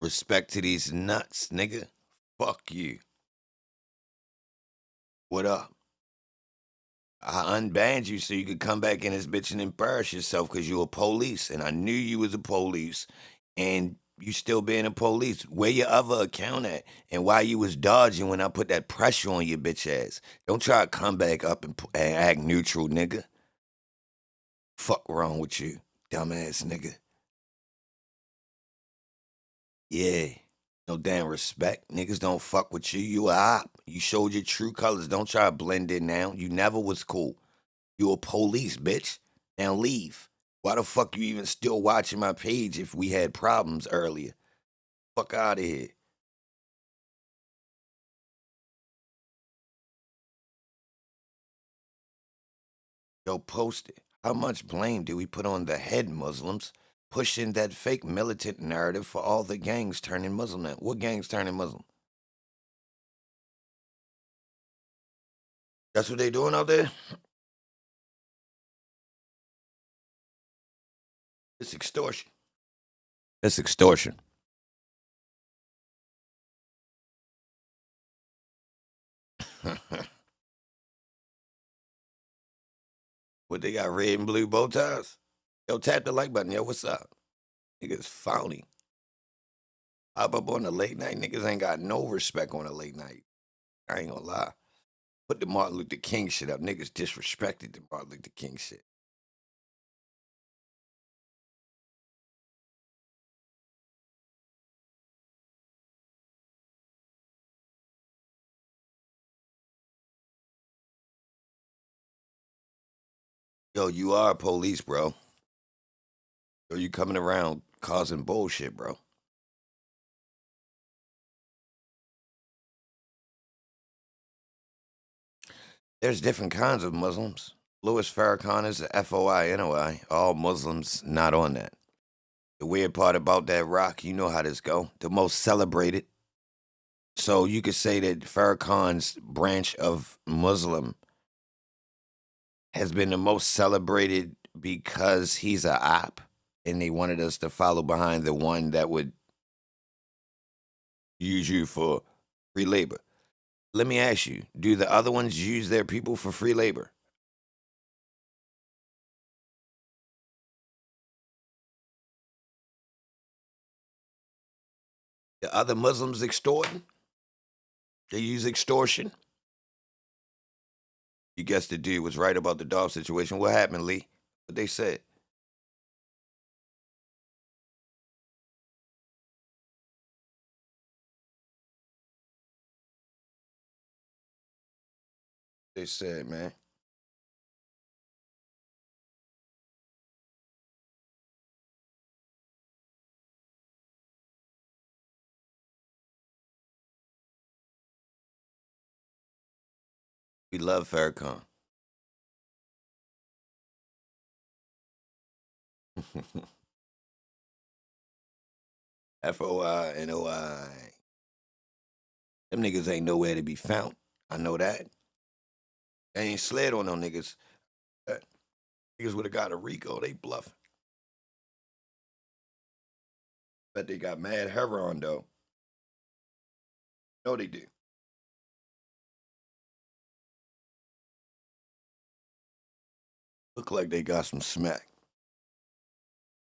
Respect to these nuts, nigga. Fuck you. What up? I unbanned you so you could come back in this bitch and embarrass yourself because you a police. And I knew you was a police. And you still being a police. Where your other account at? And why you was dodging when I put that pressure on your bitch ass. Don't try to come back up and act neutral, nigga. Fuck wrong with you, dumbass nigga. Yeah. No damn respect. Niggas don't fuck with you. You a op. You showed your true colors. Don't try to blend in now. You never was cool. You a police, bitch. Now leave. Why the fuck you even still watching my page if we had problems earlier? Fuck out of here. Yo, post it. How much blame do we put on the head Muslims pushing that fake militant narrative for all the gangs turning Muslim now? What gangs turning Muslim? That's what they doing out there? It's extortion. It's extortion. What, they got red and blue bow ties? Yo, tap the like button. Yo, what's up? Niggas phony. Hop up on the late night. Niggas ain't got no respect on the late night. I ain't gonna lie. Put the Martin Luther King shit up. Niggas disrespected the Martin Luther King shit. Yo, you are police, bro. Yo, you coming around causing bullshit, bro. There's different kinds of Muslims. Louis Farrakhan is a FOI, All Muslims not on that. The weird part about that rock, you know how this go. The most celebrated. So you could say that Farrakhan's branch of Muslim has been the most celebrated because he's a op, and they wanted us to follow behind the one that would use you for free labor. Let me ask you, do the other ones use their people for free labor? The other Muslims extorting? They use extortion? You guess the dude was right about the Dolph situation. What happened, Lee? What they said? They said, man. We love Farrakhan. FOI, NOI. Them niggas ain't nowhere to be found. I know that. They ain't slid on no niggas. Niggas would have got a Rico. They bluffing. Bet they got mad heroin though. No, they do. Look like they got some smack.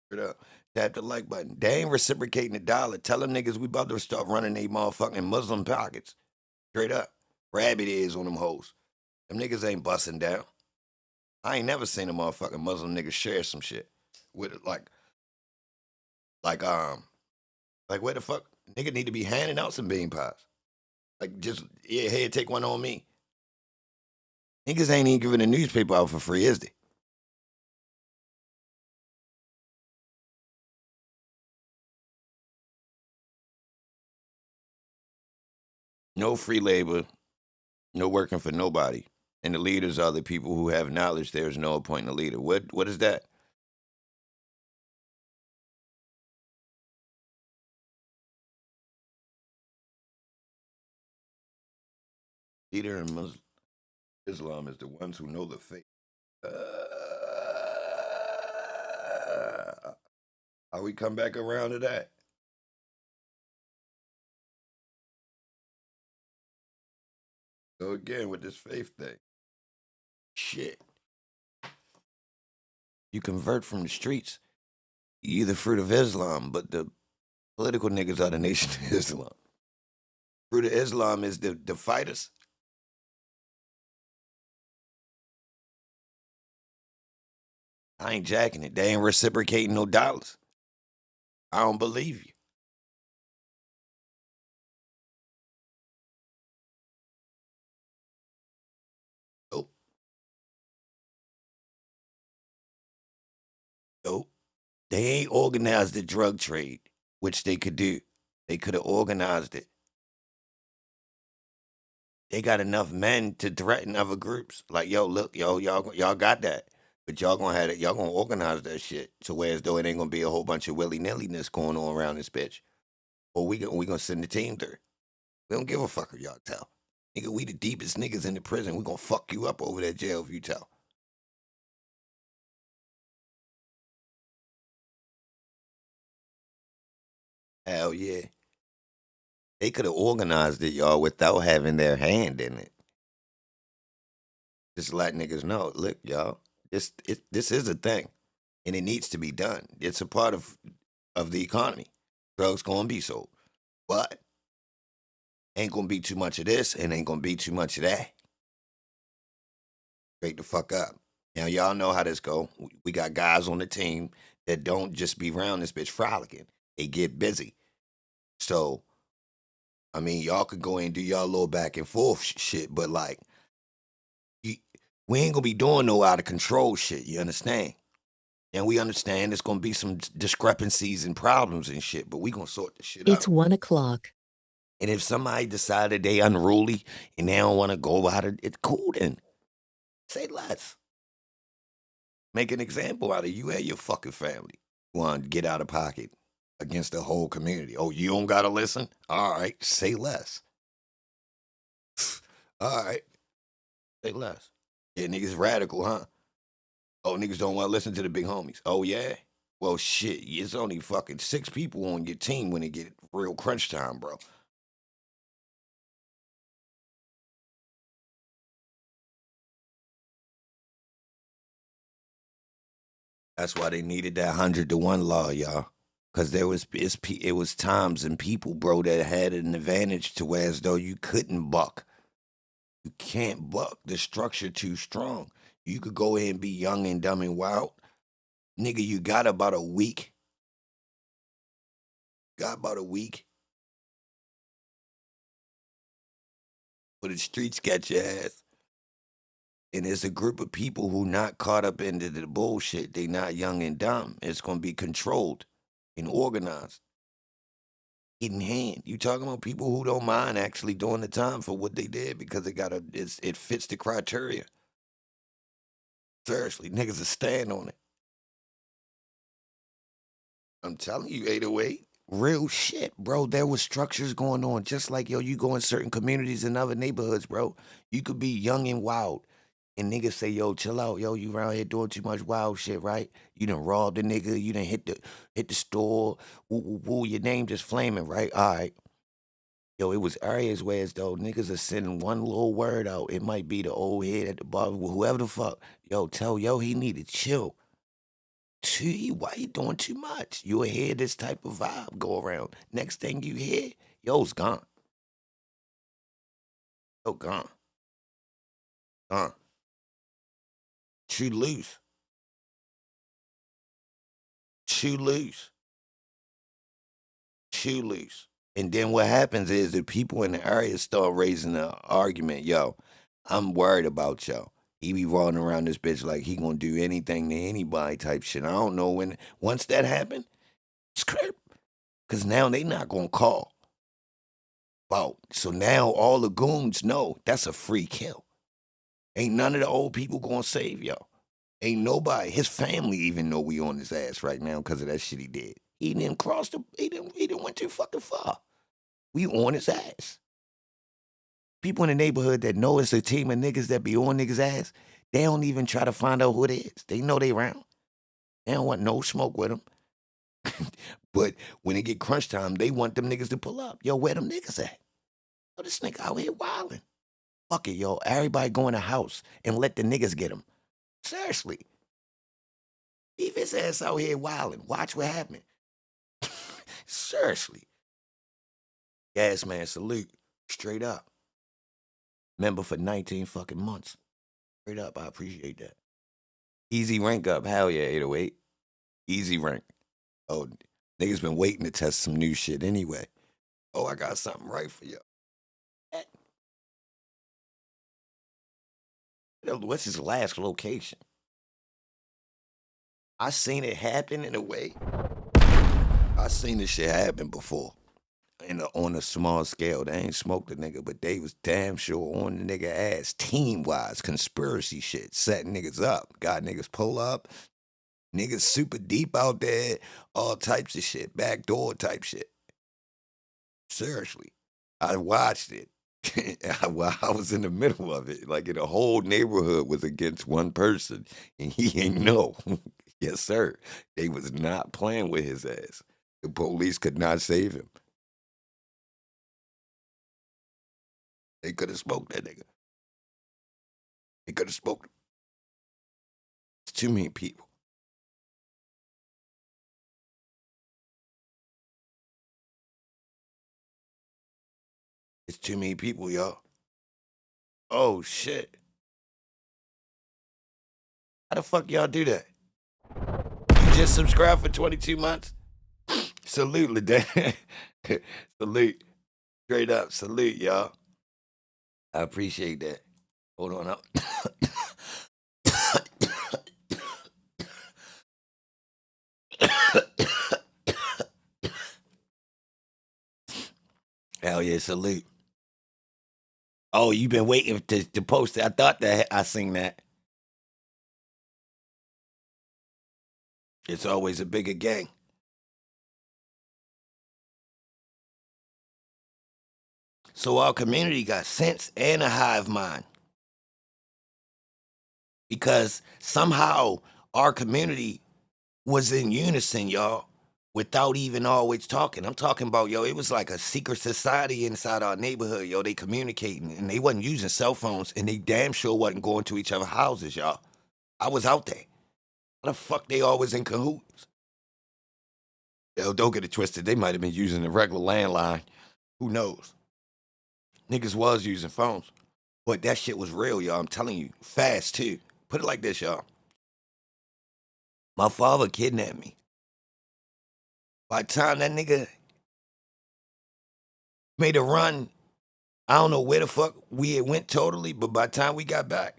Straight up. Tap the like button. They ain't reciprocating the dollar. Tell them niggas we about to start running they motherfucking Muslim pockets. Straight up. Rabbit ears on them hoes. Them niggas ain't busting down. I ain't never seen a motherfucking Muslim nigga share some shit with it like like where the fuck nigga need to be handing out some bean pies. Like just yeah, hey, take one on me. Niggas ain't even giving a newspaper out for free, is they? No free labor, no working for nobody. And the leaders are the people who have knowledge. There's no appointing a leader. What is that? Leader in Muslim Islam is the ones who know the faith. How we come back around to that? go again with this faith thing. Shit. You convert from the streets, you the fruit of Islam, but the political niggas are the nation of Islam. Fruit of Islam is the fighters. I ain't jacking it. They ain't reciprocating no dollars. I don't believe you. Nope. Nope. They ain't organized the drug trade, which they could do. They could have organized it. They got enough men to threaten other groups. Like, yo, look, yo, y'all got that. But y'all gonna have it, y'all gonna organize that shit. So whereas though it ain't gonna be a whole bunch of willy-nilliness going on around this bitch. Or we gonna send the team there. We don't give a fuck if y'all tell. Nigga, we the deepest niggas in the prison. We gonna fuck you up over that jail if you tell. Hell yeah. They could have organized it, y'all, without having their hand in it. Just let niggas know, look, y'all, this is a thing, and it needs to be done. It's a part of the economy. Drugs gonna be sold, but ain't gonna be too much of this, and ain't gonna be too much of that. Straight the fuck up. Now y'all know how this go. We got guys on the team that don't just be around this bitch frolicking. They get busy. So, I mean, y'all could go in and do y'all little back and forth shit, but like, we ain't gonna be doing no out of control shit. You understand? And we understand there's gonna be some discrepancies and problems and shit, but we gonna sort this shit out. It's 1 o'clock. And if somebody decided they unruly and they don't want to go about it, it's cool then. Say less. Make an example out of you and your fucking family. You want to get out of pocket against the whole community. Oh, you don't gotta listen? All right, say less. All right, say less. Yeah, niggas radical, huh? Oh, niggas don't want to listen to the big homies. Oh, yeah? Well, shit, it's only fucking 6 people on your team when it get real crunch time, bro. That's why they needed that 100-to-1 law, y'all. Because it was times and people, bro, that had an advantage to where as though you couldn't buck. You can't buck. The structure too strong. You could go ahead and be young and dumb and wild. Nigga, you got about a week. Got about a week. For the streets catch your ass. And it's a group of people who not caught up into the bullshit. They not young and dumb. It's gonna be controlled and organized. In hand. You talking about people who don't mind actually doing the time for what they did because it fits the criteria. Seriously, niggas will stand on it. I'm telling you, 808. Real shit, bro. There was structures going on. Just like, yo, you go in certain communities and other neighborhoods, bro. You could be young and wild. And niggas say, yo, chill out, yo, you around here doing too much wild shit, right? You done robbed a nigga, you done hit the store, woo, woo, woo, your name just flaming, right? All right. Yo, it was areas where as though niggas are sending one little word out. It might be the old head at the bar, whoever the fuck. Yo, tell yo he need to chill. Why you doing too much? You'll hear this type of vibe go around. Next thing you hear, yo's gone. Yo, gone. Gone. Too loose. Too loose. Too loose. And then what happens is the people in the area start raising the argument, yo, I'm worried about yo. He be running around this bitch like he gonna do anything to anybody type shit. I don't know when once that happen, scrape. Cause now they not gonna call. Wow. So now all the goons know that's a free kill. Ain't none of the old people gonna save yo. Ain't nobody. His family even know we on his ass right now because of that shit he did. He didn't cross the. He didn't went too fucking far. We on his ass. People in the neighborhood that know it's a team of niggas that be on niggas' ass, they don't even try to find out who it is. They know they round. They don't want no smoke with them. But when it get crunch time, they want them niggas to pull up. Yo, where them niggas at? Yo, this nigga out here wilding. Fuck it, yo. Everybody go in the house and let the niggas get him. Seriously. Leave his ass out here wilding. Watch what happens. Seriously. Gas man, salute. Straight up. Member for 19 fucking months. Straight up, I appreciate that. Easy rank up. Hell yeah, 808. Easy rank. Oh, niggas been waiting to test some new shit anyway. Oh, I got something right for you. What's his last location? I seen it happen in a way. I seen this shit happen before. On a small scale. They ain't smoked the nigga, but they was damn sure on the nigga ass. Team-wise, conspiracy shit. Setting niggas up. Got niggas pull up. Niggas super deep out there. All types of shit. Backdoor type shit. Seriously. I watched it. While I was in the middle of it. Like, the whole neighborhood was against one person. And he ain't know. Yes, sir. They was not playing with his ass. The police could not save him. They could have smoked that nigga. They could have smoked him. It's too many people. It's too many people, y'all. Oh, shit. How the fuck y'all do that? You just subscribed for 22 months? Salute, LeDan. Salute. Straight up. Salute, y'all. I appreciate that. Hold on up. Hell yeah, salute. Oh, you been waiting to post it. I thought that I seen that. It's always a bigger gang. So our community got sense and a hive mind. Because somehow our community was in unison, y'all, without even always talking. I'm talking about, yo, it was like a secret society inside our neighborhood, yo. They communicating, and they wasn't using cell phones, and they damn sure wasn't going to each other's houses, y'all. I was out there. How the fuck they always in cahoots? Yo, don't get it twisted. They might have been using the regular landline. Who knows? Niggas was using phones. But that shit was real, y'all. I'm telling you. Fast, too. Put it like this, y'all. My father kidnapped me. By the time that nigga made a run, I don't know where the fuck we had went totally, but by the time we got back,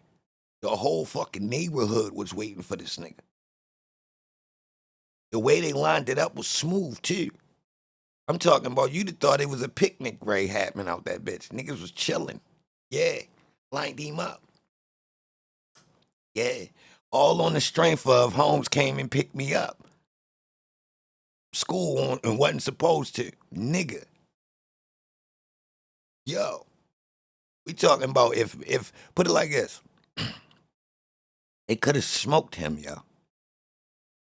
the whole fucking neighborhood was waiting for this nigga. The way they lined it up was smooth, too. I'm talking about you'd have thought it was a picnic ray happening out that bitch. Niggas was chilling. Yeah. Lined him up. Yeah. All on the strength of Holmes came and picked me up. School on and wasn't supposed to. Nigga. Yo. We talking about if put it like this. They could have smoked him, yo.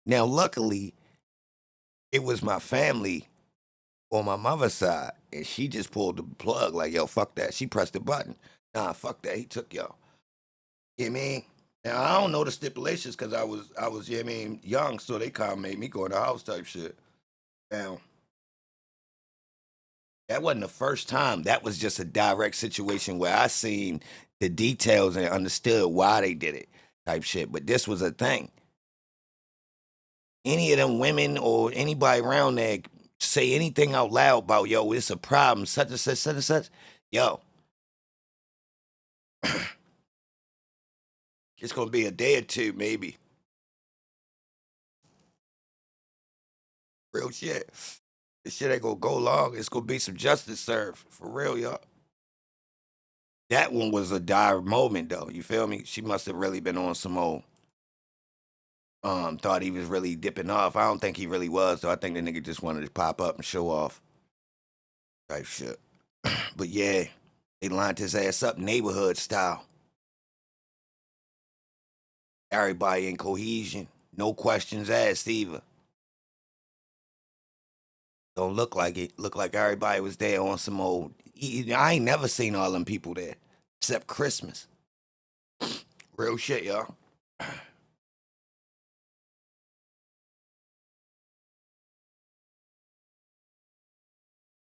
Now, luckily, it was my family on my mother's side, and she just pulled the plug like, yo, fuck that. She pressed the button. Nah, fuck that. He took y'all. You know what I mean? Now, I don't know the stipulations because I was, you know what I mean, young, so they kind of made me go in the house type shit. Now, that wasn't the first time. That was just a direct situation where I seen the details and understood why they did it type shit. But this was a thing. Any of them women or anybody around there say anything out loud about, yo, it's a problem, such and such, such and such, yo, it's gonna be a day or two, maybe. Real shit. This shit ain't gonna go long. It's gonna be some justice served. For real, y'all. That one was a dire moment, though. You feel me? She must have really been on some old. Thought he was really dipping off. I don't think he really was, though. I think the nigga just wanted to pop up and show off. Type shit. But yeah, they lined his ass up neighborhood style. Everybody in cohesion. No questions asked either. Don't look like it. Look like everybody was there on some old. I ain't never seen all them people there. except Christmas. Real shit, y'all.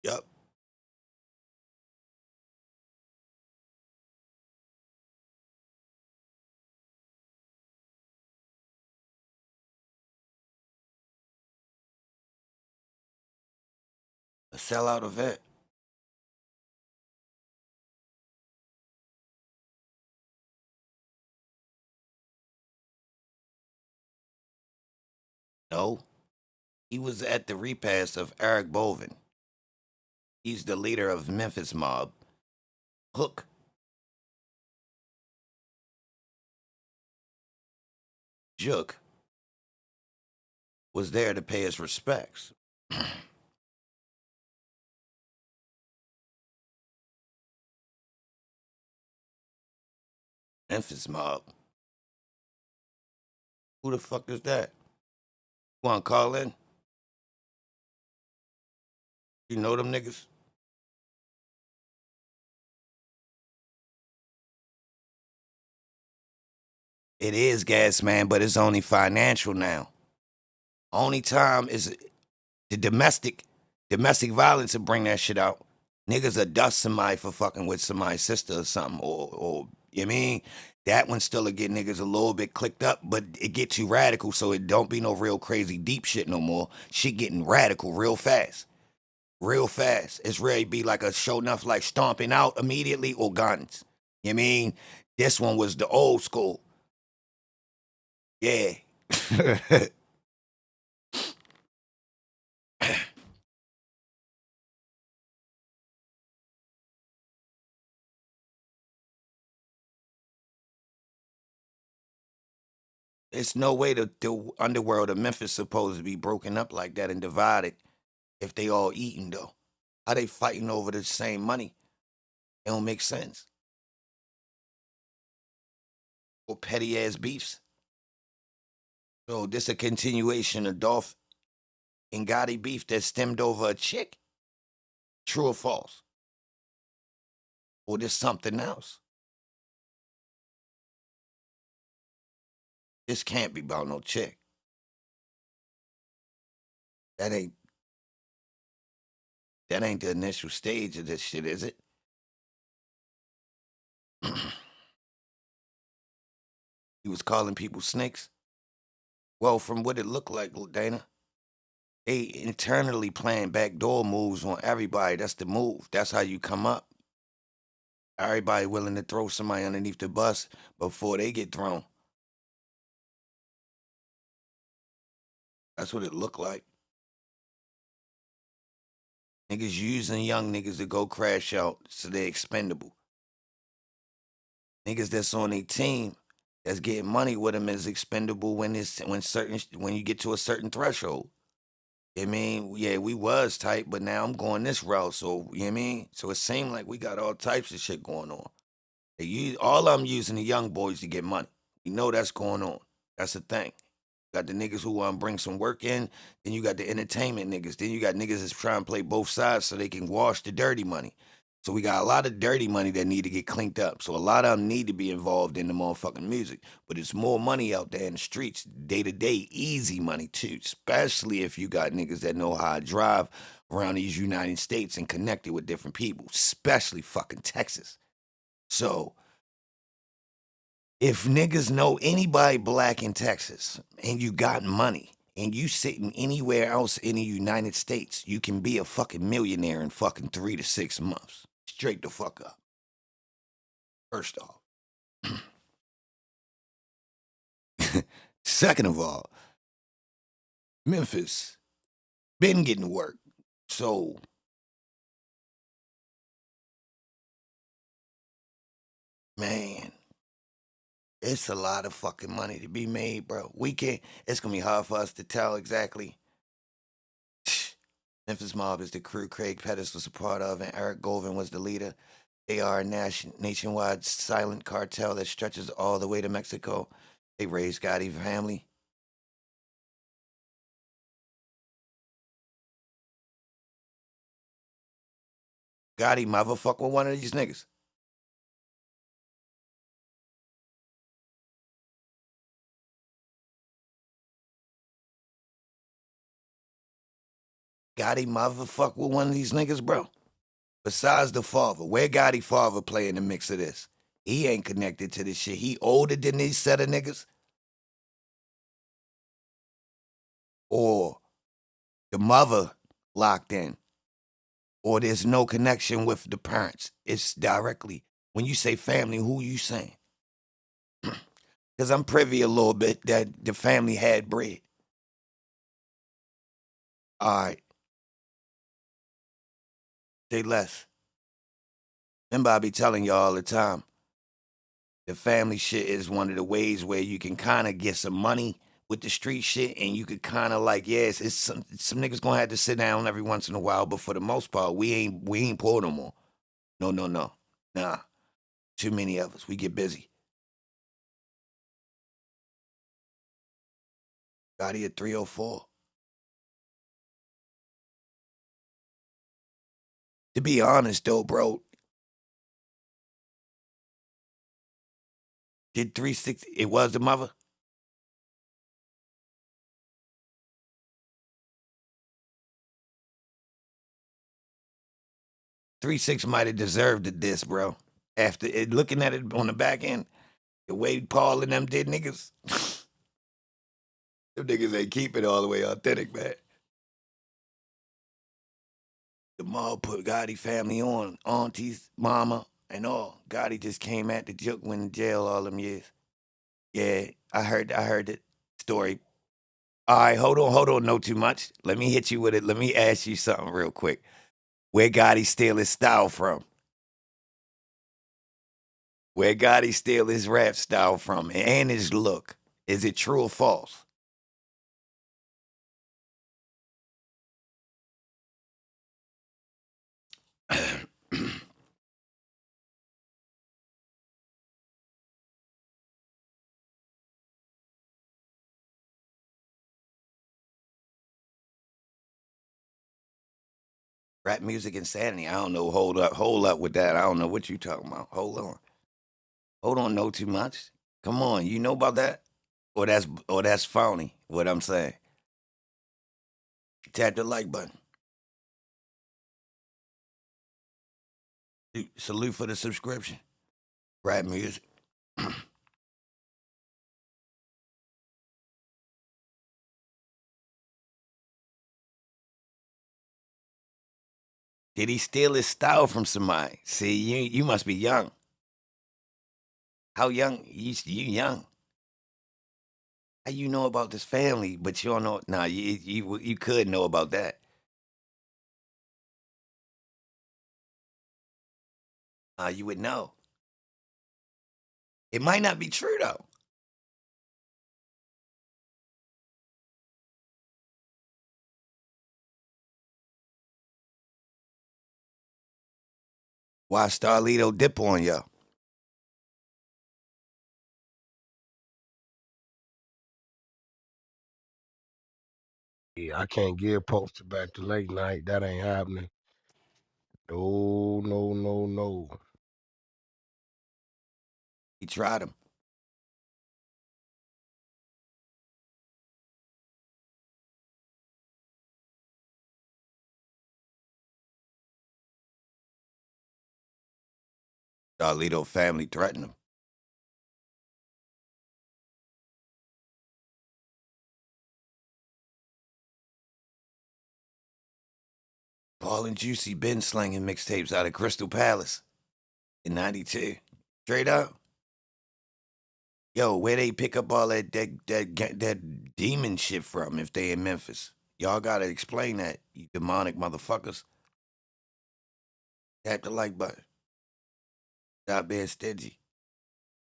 Yup. A sellout event. No. He was at the repast of Eric Bolvin. He's the leader of Memphis mob. Hook. Jook was there to pay his respects. Memphis mob. Who the fuck is that? You want to call in? You know them niggas? It is gas, man, but it's only financial now. Only time is the domestic violence will bring that shit out. Niggas will dust somebody for fucking with somebody's sister or something, or you know what I mean? That one still will get niggas a little bit clicked up, but it get too radical, so it don't be no real crazy deep shit no more. Shit getting radical real fast. Real fast. It's ready to be like a show enough like stomping out immediately or guns. You know what I mean? This one was the old school. Yeah. It's no way the underworld of Memphis supposed to be broken up like that and divided if they all eating though. How they fighting over the same money? It don't make sense. Or petty ass beefs. So this a continuation of Dolph and Gotti beef that stemmed over a chick? True or false? Or there's something else? This can't be about no chick. That ain't that ain't the initial stage of this shit, is it? He was calling people snakes. Well, from what it looked like, Dana, they internally playing backdoor moves on everybody. That's the move. That's how you come up. Everybody willing to throw somebody underneath the bus before they get thrown. That's what it looked like. Niggas using young niggas to go crash out so they expendable. Niggas that's on their team that's getting money with them is expendable when you get to a certain threshold. You know what I mean? Yeah, we was tight, but now I'm going this route. So you know what I mean? So it seemed like we got all types of shit going on. All I'm using the young boys to get money. You know that's going on. That's the thing. Got the niggas who want to bring some work in. Then you got the entertainment niggas. Then you got niggas that's trying to play both sides so they can wash the dirty money. So we got a lot of dirty money that need to get cleaned up. So a lot of them need to be involved in the motherfucking music. But it's more money out there in the streets, day to day, easy money too. Especially if you got niggas that know how to drive around these United States and connect it with different people, especially fucking Texas. So if niggas know anybody black in Texas and you got money and you sitting anywhere else in the United States, you can be a fucking millionaire in fucking 3 to 6 months. Straight the fuck up. First off. Second of all, Memphis been getting work. So, man, it's a lot of fucking money to be made, bro. It's gonna be hard for us to tell exactly. Memphis Mob is the crew Craig Pettis was a part of, and Eric Golvin was the leader. They are a nationwide silent cartel that stretches all the way to Mexico. They raised Gotti family. Gotti motherfuck with one of these niggas. Gotti mother fuck with one of these niggas, bro? Besides the father, where Gotti father play in the mix of this? He ain't connected to this shit. He older than these set of niggas? Or the mother locked in? Or there's no connection with the parents? It's directly, when you say family, who you saying? Because I'm privy a little bit that the family had bread. All right, say less. Remember, I be telling y'all all the time, the family shit is one of the ways where you can kind of get some money with the street shit, and you could kind of like, yes, it's some niggas gonna have to sit down every once in a while, but for the most part, we ain't poor no more. No, no, no, nah. Too many of us. We get busy. Got here at 3:04. To be honest though, bro, did 360? It was the mother. 3-6 might have deserved the diss, bro. After it, looking at it on the back end, the way Paul and them did niggas, them niggas ain't keep it all the way authentic, man. The mom put Gotti family on, aunties, mama, and all. Gotti just came at the joke, went in jail all them years. Yeah, I heard the story. All right, hold on, no too much. Let me hit you with it. Let me ask you something real quick. Where Gotti steal his style from? Where Gotti steal his rap style from and his look? Is it true or false? Rap music insanity. I don't know. Hold up with that. I don't know what you talking about. Hold on. Know too much. Come on, you know about that? Or that's phony. What I'm saying. Tap the like button. Salute for the subscription. Rap music. Did he steal his style from somebody? See, you must be young. How young? You young. How you know about this family, but you don't know? Nah, you could know about that. You would know. It might not be true though. Why Starlito dip on you? Yeah, I can't get posted back to late night. That ain't happening. No, no, no, no. He tried him. Starlito family threatened him. Paul and Juicy been slinging mixtapes out of Crystal Palace in '92. Straight up. Yo, where they pick up all that demon shit from if they in Memphis? Y'all gotta explain that, you demonic motherfuckers. Tap the like button. Stop being stingy.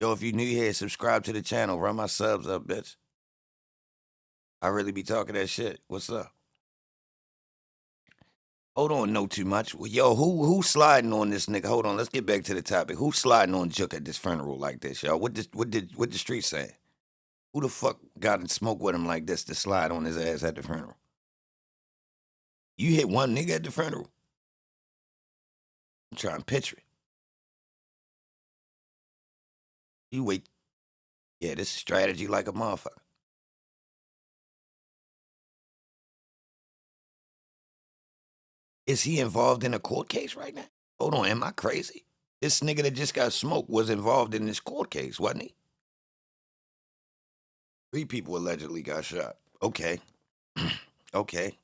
Yo, if you new here, subscribe to the channel. Run my subs up, bitch. I really be talking that shit. What's up? Hold on, know too much. Well, yo, who sliding on this nigga? Hold on, let's get back to the topic. Who sliding on Jook at this funeral like this, yo? What the street saying? Who the fuck got in smoke with him like this to slide on his ass at the funeral? You hit one nigga at the funeral? I'm trying to picture it. You wait. Yeah, this is strategy like a motherfucker. Is he involved in a court case right now? Hold on, am I crazy? This nigga that just got smoked was involved in this court case, wasn't he? 3 people allegedly got shot. Okay. Okay.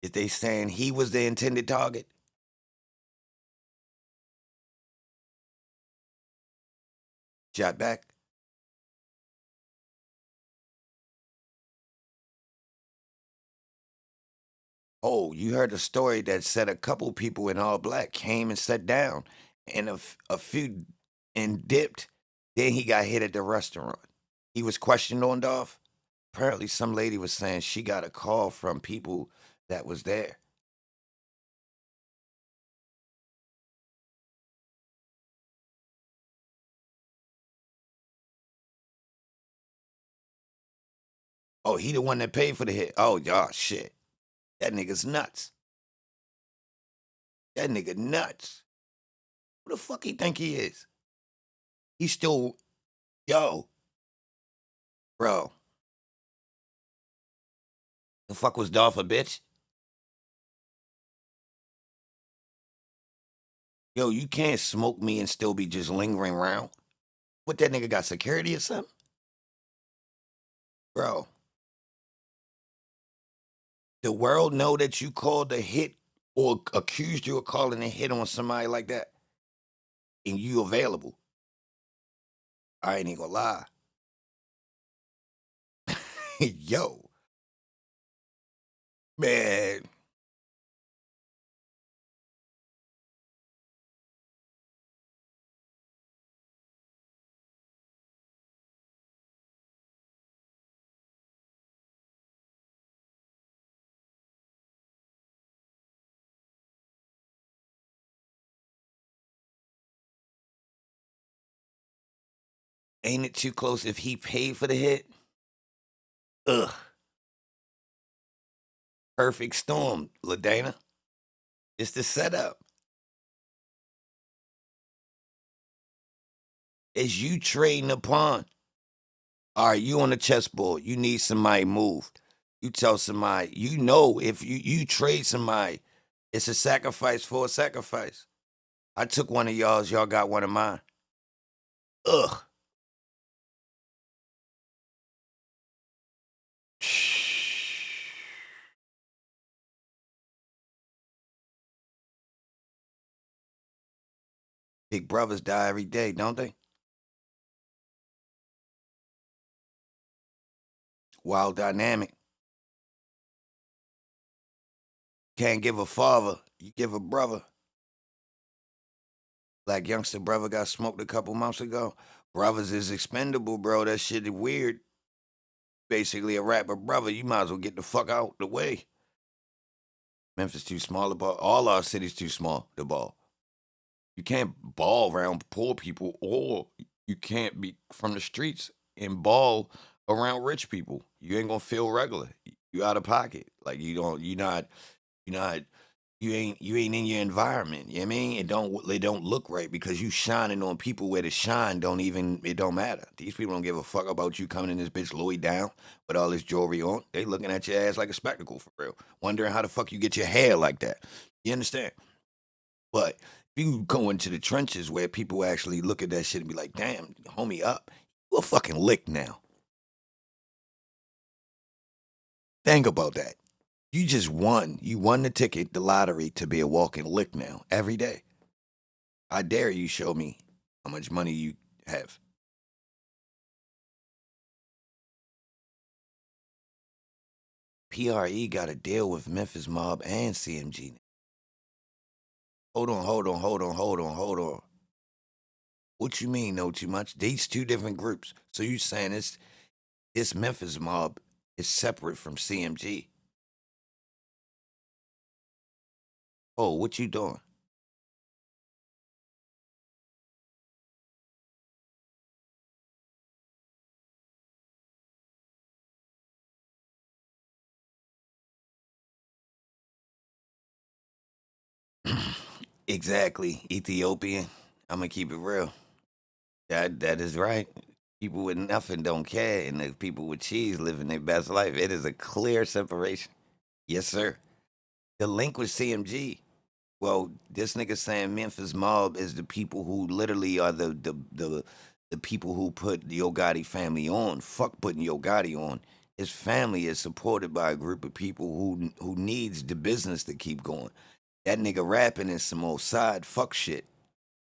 Is they saying he was the intended target? Shot back? Oh, you heard a story that said a couple people in all black came and sat down and a few and dipped. Then he got hit at the restaurant. He was questioned on Dolph. Apparently, some lady was saying she got a call from people that was there. Oh, he the one that paid for the hit. Oh, y'all, shit. That nigga's nuts. That nigga nuts. Who the fuck he think he is? He still, yo, bro. The fuck was Dolph a bitch? Yo, you can't smoke me and still be just lingering around. What, that nigga got security or something? Bro, the world know that you called a hit or accused you of calling a hit on somebody like that, and you available. I ain't even gonna lie. Yo, man. Ain't it too close if he paid for the hit? Ugh. Perfect storm, LaDana. It's the setup. Is you trading a pawn? All right, you on the chessboard. You need somebody moved. You tell somebody, you know, if you trade somebody, it's a sacrifice for a sacrifice. I took one of y'all's, y'all got one of mine. Ugh. Big brothers die every day, don't they? Wild dynamic. Can't give a father, you give a brother. Black youngster brother got smoked a couple months ago. Brothers is expendable, bro. That shit is weird. Basically a rapper brother, you might as well get the fuck out the way. Memphis too small to ball. All our cities too small to ball. You can't ball around poor people, or you can't be from the streets and ball around rich people. You ain't gonna feel regular. You out of pocket. Like you're not you ain't in your environment. You know what I mean? It don't look right because you shining on people where the shine don't even it don't matter. These people don't give a fuck about you coming in this bitch Louis down with all this jewelry on. They looking at your ass like a spectacle for real. Wondering how the fuck you get your hair like that. You understand? But if you go into the trenches where people actually look at that shit and be like, damn, homie up, you a fucking lick now. Think about that. You just won. You won the ticket, the lottery, to be a walking lick now every day. I dare you show me how much money you have. PRE got a deal with Memphis Mob and CMG. Hold on. What you mean, know too much? These two different groups. So you saying this Memphis Mob is separate from CMG? Oh, what you doing? Exactly, Ethiopian. I'm gonna keep it real. That is right. People with nothing don't care, and the people with cheese living their best life. It is a clear separation. Yes, sir. The link with CMG. Well, this nigga saying Memphis mob is the people who literally are the people who put the Yo Gotti family on. Fuck putting Yo Gotti on. His family is supported by a group of people who needs the business to keep going. That nigga rapping is some old side fuck shit.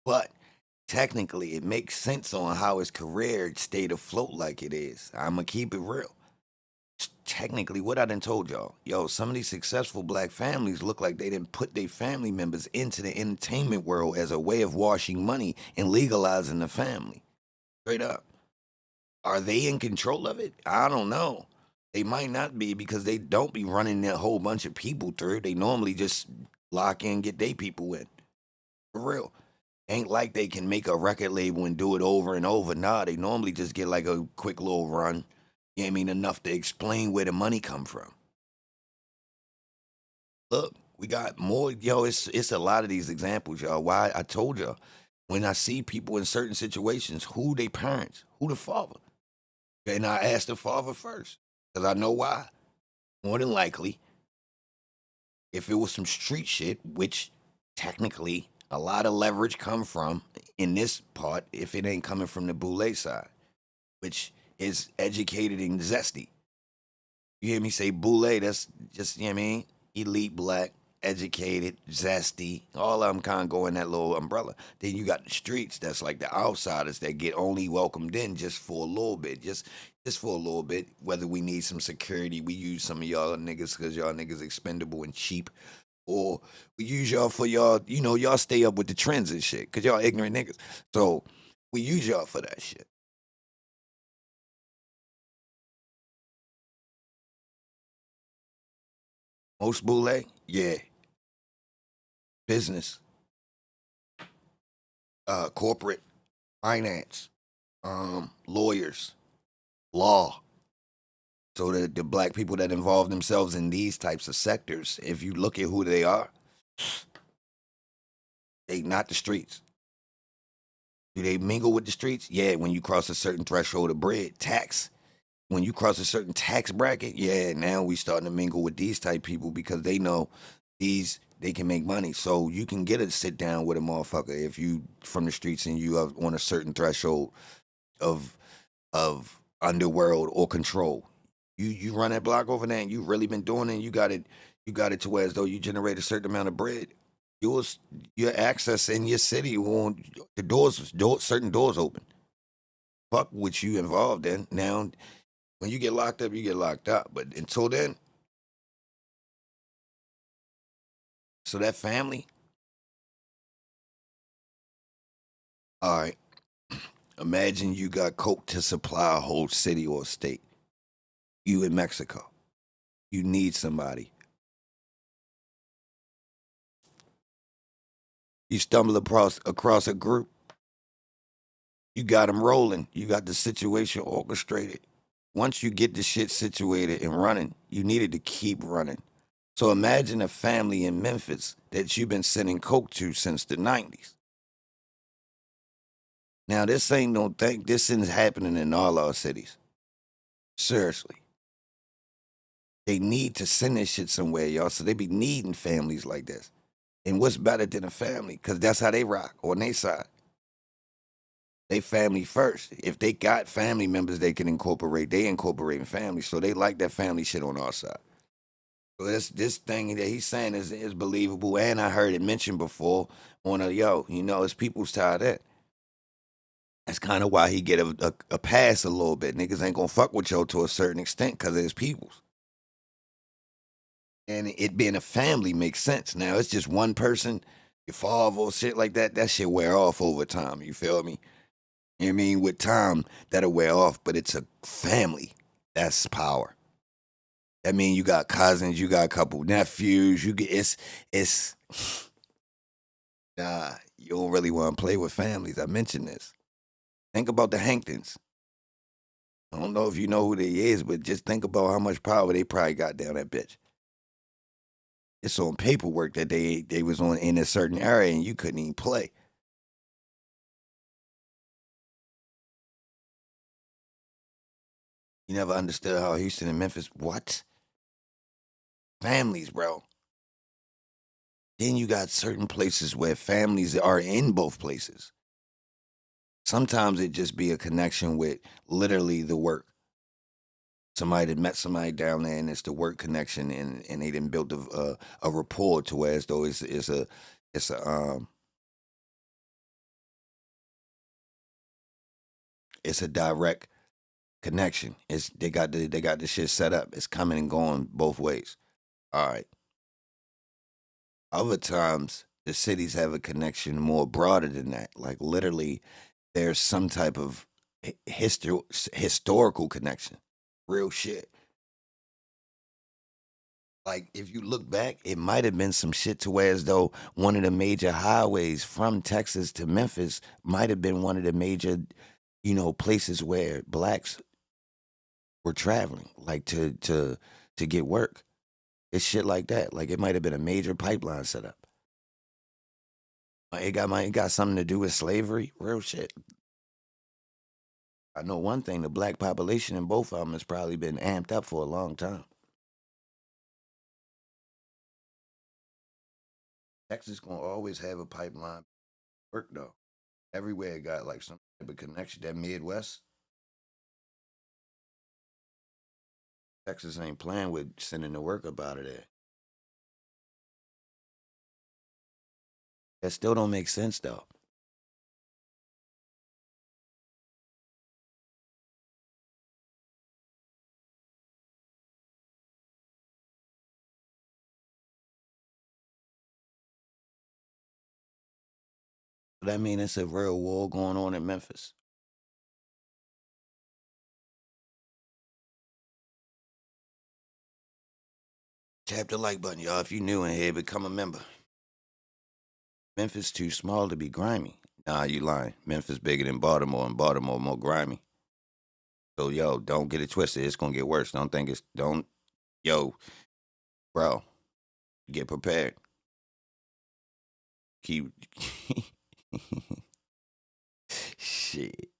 But technically it makes sense on how his career stayed afloat like it is. I'ma keep it real. Technically, what I done told y'all, yo, some of these successful black families look like they didn't put their family members into the entertainment world as a way of washing money and legalizing the family. Straight up. Are they in control of it? I don't know. They might not be because they don't be running that whole bunch of people through. They normally just lock in, get their people in. For real. Ain't like they can make a record label and do it over and over. Nah, they normally just get like a quick little run. You know what I mean? Enough to explain where the money come from. Look, we got more, yo. It's a lot of these examples, y'all. Why I told y'all when I see people in certain situations, who they parents, who the father, and I ask the father first because I know why. More than likely, if it was some street shit, which technically a lot of leverage come from in this part, if it ain't coming from the Boule side, which is educated and zesty. You hear me say Boule? That's just, you know what I mean? Elite black, educated, zesty. All of them kind of go in that little umbrella. Then you got the streets. That's like the outsiders that get only welcomed in just for a little bit. Just for a little bit. Whether we need some security, we use some of y'all niggas because y'all niggas expendable and cheap. Or we use y'all for y'all, y'all stay up with the trends and shit because y'all ignorant niggas. So we use y'all for that shit. Most Boule, yeah. Business, corporate, finance, lawyers, law. So the black people that involve themselves in these types of sectors, if you look at who they are, they not the streets. Do they mingle with the streets? Yeah, when you cross a certain threshold of bread, tax. When you cross a certain tax bracket, yeah, now we starting to mingle with these type people because they know they can make money. So you can get a sit down with a motherfucker if you from the streets and you are on a certain threshold of underworld or control. You run that block over there and you really been doing it. And you got it to where as though you generate a certain amount of bread. Your access in your city won't certain doors open. Fuck what you involved in. Now when you get locked up, you get locked up. But until then, so that family, all right. Imagine you got coke to supply a whole city or state. You in Mexico. You need somebody. You stumble across a group. You got them rolling. You got the situation orchestrated. Once you get the shit situated and running, you needed to keep running. So imagine a family in Memphis that you've been sending coke to since the 90s. Now, this ain't no thing. This is happening in all our cities. Seriously. They need to send this shit somewhere, y'all. So they be needing families like this. And what's better than a family? Because that's how they rock on their side. They family first. If they got family members they can incorporate, they incorporating family. So they like that family shit on our side. So this thing that he's saying is believable. And I heard it mentioned before on it's people's tie that. That's kind of why he get a pass a little bit. Niggas ain't gonna fuck with yo to a certain extent because it's people's. And it being a family makes sense. Now it's just one person, your father or shit like that. That shit wear off over time. You feel me? You know what I mean? With time, that'll wear off, but it's a family. That's power. I mean, you got cousins, you got a couple nephews, you get it's nah, you don't really want to play with families. I mentioned this. Think about the Hanktons. I don't know if you know who they is, but just think about how much power they probably got down that bitch. It's on paperwork that they was on in a certain area and you couldn't even play. You never understood how Houston and Memphis what? families, bro. Then you got certain places where families are in both places. Sometimes it just be a connection with literally the work. Somebody that met somebody down there, and it's the work connection, and they didn't build a rapport to where as though it's a it's a direct connection. It's they got the shit set up. It's coming and going both ways. All right. Other times the cities have a connection more broader than that. Like literally, there's some type of historical connection. Real shit. Like if you look back, it might have been some shit to where as though one of the major highways from Texas to Memphis might have been one of the major, places where blacks were traveling, like to get work. It's shit like that. Like it might have been a major pipeline set up. It got something to do with slavery. Real shit. I know one thing: the black population in both of them has probably been amped up for a long time. Texas gonna always have a pipeline work though. Everywhere it got like some type of connection. That Midwest, Texas ain't playing with sending the work up out of there. That still don't make sense though. That mean it's a real war going on in Memphis. Tap the like button, y'all. If you new in here, become a member. Memphis too small to be grimy. Nah, you lying. Memphis bigger than Baltimore, and Baltimore more grimy. So yo, don't get it twisted. It's gonna get worse. Don't think it's don't yo, bro. Get prepared. Keep shit.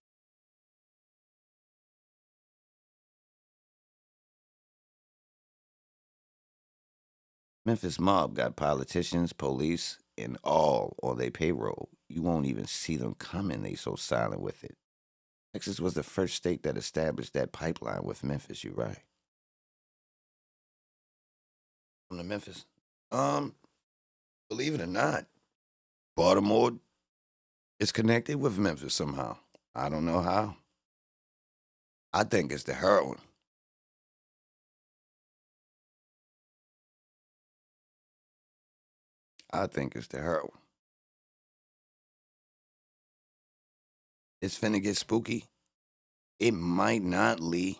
Memphis mob got politicians, police, and all on their payroll. You won't even see them coming. They so silent with it. Texas was the first state that established that pipeline with Memphis. You right. From the Memphis. Um, Believe it or not, Baltimore is connected with Memphis somehow. I don't know how. I think it's the heroin. I think it's the heroin. It's finna get spooky. It might not, Lee.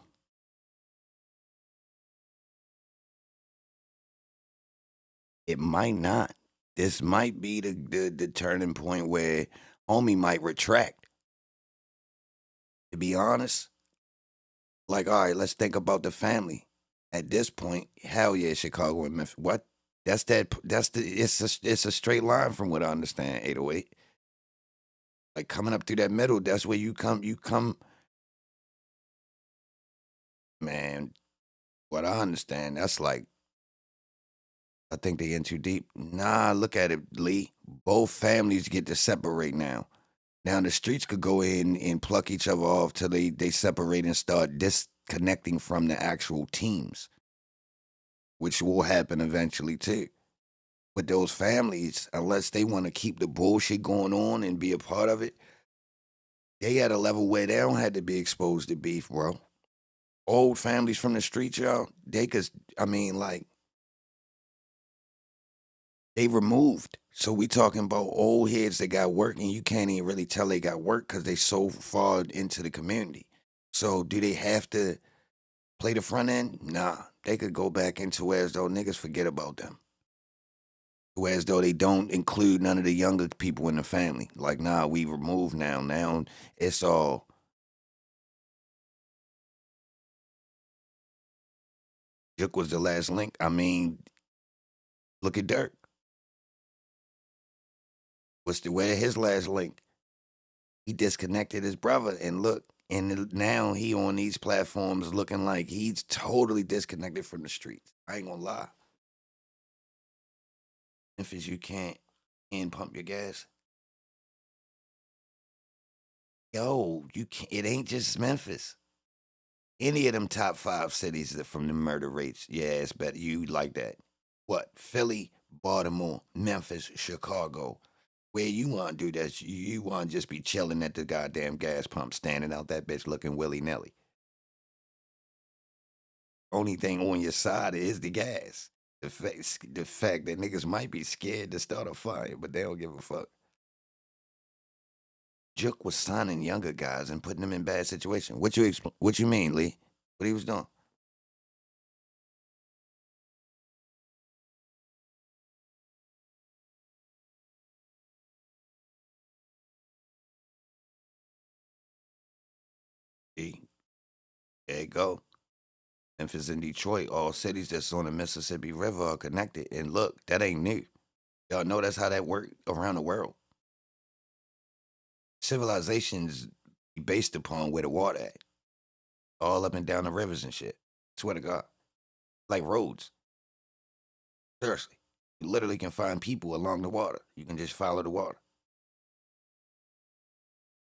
It might not. This might be the turning point where homie might retract. To be honest, like, all right, let's think about the family. At this point, hell yeah, Chicago and Memphis. What? That's that. That's the. It's a straight line from what I understand. 808. Like coming up through that middle. That's where you come. You come, man. What I understand. That's like. I think they in too deep. Nah, look at it, Lee. Both families get to separate now. Now the streets could go in and pluck each other off till they separate and start disconnecting from the actual teams, which will happen eventually too. But those families, unless they want to keep the bullshit going on and be a part of it, they at a level where they don't have to be exposed to beef, bro. Old families from the streets, y'all, they could, I mean, like, they removed. So we talking about old heads that got work and you can't even really tell they got work because they so far into the community. So do they have to play the front end? Nah. They could go back into where as though niggas forget about them. Whereas though they don't include none of the younger people in the family. Like, nah, we removed now. Now it's all Jook was the last link. I mean, look at Dirk. What's the where his last link? He disconnected his brother and look, and now he on these platforms looking like he's totally disconnected from the streets. I ain't gonna lie. Memphis, you can't hand pump your gas. Yo, you can't. It ain't just Memphis. Any of them top 5 cities that from the murder rates, yeah, it's better. You like that. What? Philly, Baltimore, Memphis, Chicago. Where you want to do that? You want to just be chilling at the goddamn gas pump, standing out that bitch looking willy nilly. Only thing on your side is the gas. The fact that niggas might be scared to start a fire, but they don't give a fuck. Jook was signing younger guys and putting them in bad situations. What you mean, Lee? What he was doing? See, there you go. Memphis and Detroit, all cities that's on the Mississippi River are connected. And look, that ain't new. Y'all know that's how that worked around the world. Civilizations be based upon where the water at. All up and down the rivers and shit. Swear to God. Like roads. Seriously. You literally can find people along the water. You can just follow the water.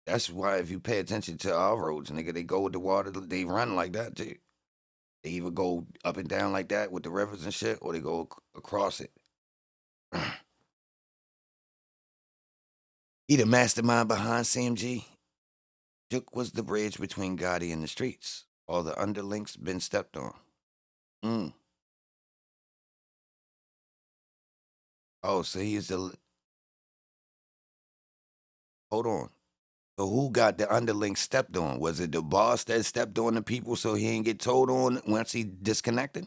That's why if you pay attention to our roads, nigga, they go with the water, they run like that too. They either go up and down like that with the rivers and shit, or they go across it. He the mastermind behind CMG. Duke was the bridge between Gotti and the streets. All the underlinks been stepped on. Mm. Oh, so he's the. Hold on. So who got the underlink stepped on? Was it the boss that stepped on the people so he didn't get told on once he disconnected?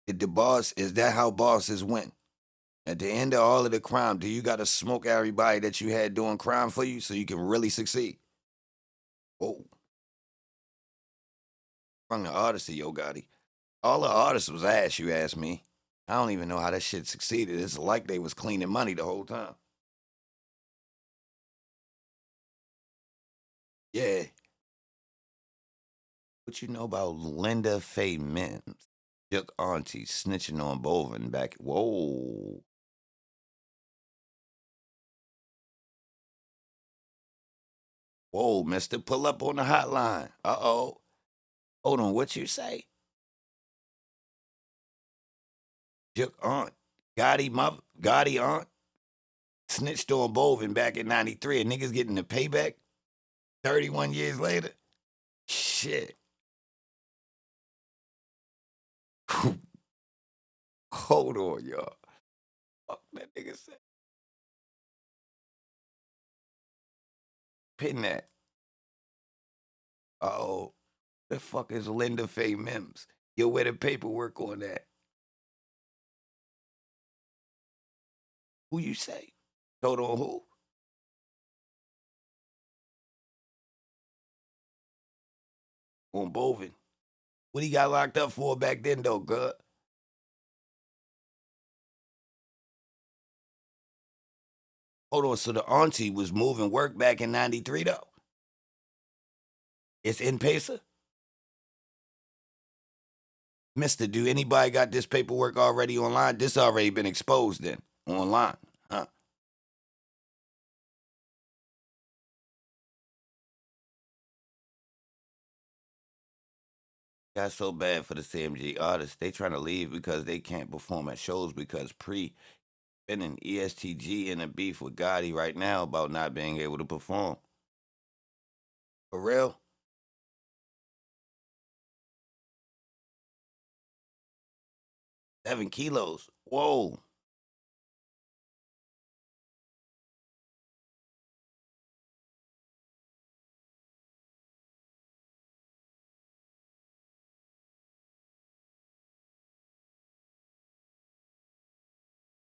Did the boss, is that how bosses win? At the end of all of the crime, do you got to smoke everybody that you had doing crime for you so you can really succeed? Whoa. From the artist of Yo Gotti. All the artists was ass, you ask me. I don't even know how that shit succeeded. It's like they was cleaning money the whole time. Yeah. What you know about Linda Faye Mims? Shook auntie snitching on Bovin back. Whoa. Whoa, mister. Pull up on the hotline. Uh-oh. Hold on, what you say? Shook aunt. Gotti aunt. Snitched on Bovin back in 93 and niggas getting the payback 31 years later. Shit. Hold on, y'all. Fuck that nigga said. Pin that. Oh, the fuck is Linda Faye Mims? Yo, where the paperwork on that? Who you say? Told on who? On Bovin. What he got locked up for back then, though, good? Hold on, so the auntie was moving work back in 93, though? It's in Pesa? Mister, do anybody got this paperwork already online? This already been exposed then, online, huh? Got so bad for the CMG artists. They trying to leave because they can't perform at shows because been in ESTG in a beef with Gotti right now about not being able to perform. For real? 7 kilos. Whoa.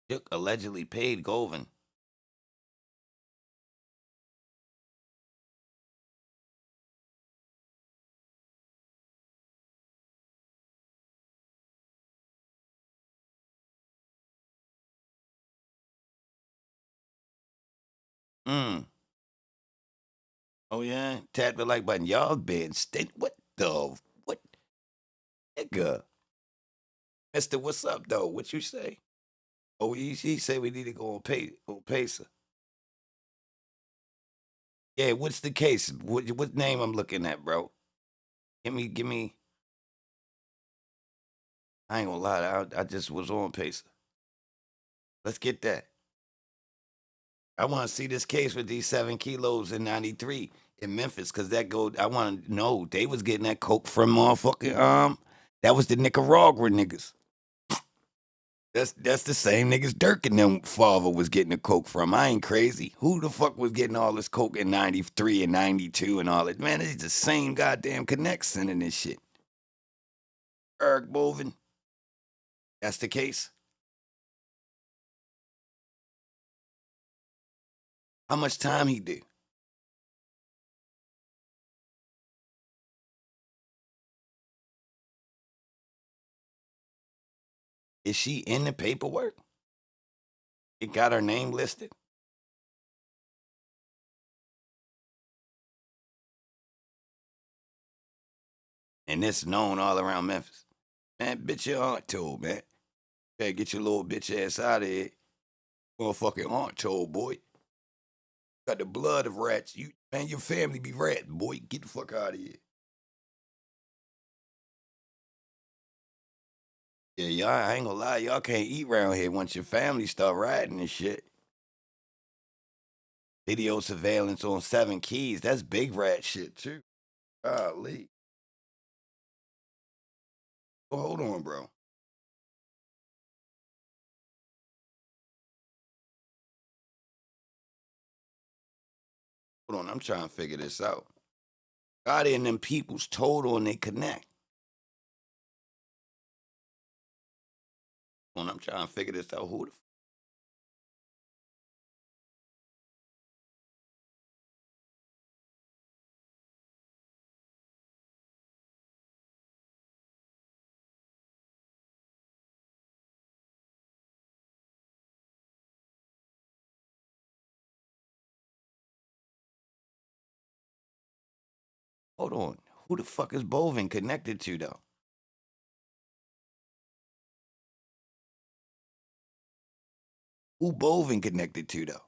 Duke allegedly paid Govan. Mm. Oh yeah. Tap the like button. Y'all been what the what nigga? Mister, what's up though? What you say? Oh, he say we need to go on Pacer. Yeah, what's the case? What name I'm looking at, bro? Give me. I ain't gonna lie, I just was on Pacer. Let's get that. I want to see this case with these 7 kilos in '93 in Memphis, cause that go. I want to know they was getting that coke from motherfucking That was the Nicaragua niggas. That's the same niggas Dirk and them father was getting the coke from. I ain't crazy. Who the fuck was getting all this coke in '93 and '92 and all that? Man, it's the same goddamn connect sending this shit. Eric Bovin. That's the case. How much time he did? Is she in the paperwork? It got her name listed. And it's known all around Memphis. Man, bitch, your aunt told, man. Hey, get your little bitch ass out of here. Motherfucking aunt told, boy. Got the blood of rats. You man, your family be rat, boy. Get the fuck out of here. Yeah, y'all, I ain't gonna lie, y'all can't eat around here once your family start riding and shit. Video surveillance on 7 keys. That's big rat shit too. Golly. Oh, hold on, bro. Hold on, I'm trying to figure this out. Gotti and them peoples told on they connect. Hold on, I'm trying to figure this out. Who the hold on. Who the fuck is Bovin connected to though? Who Bovin connected to though?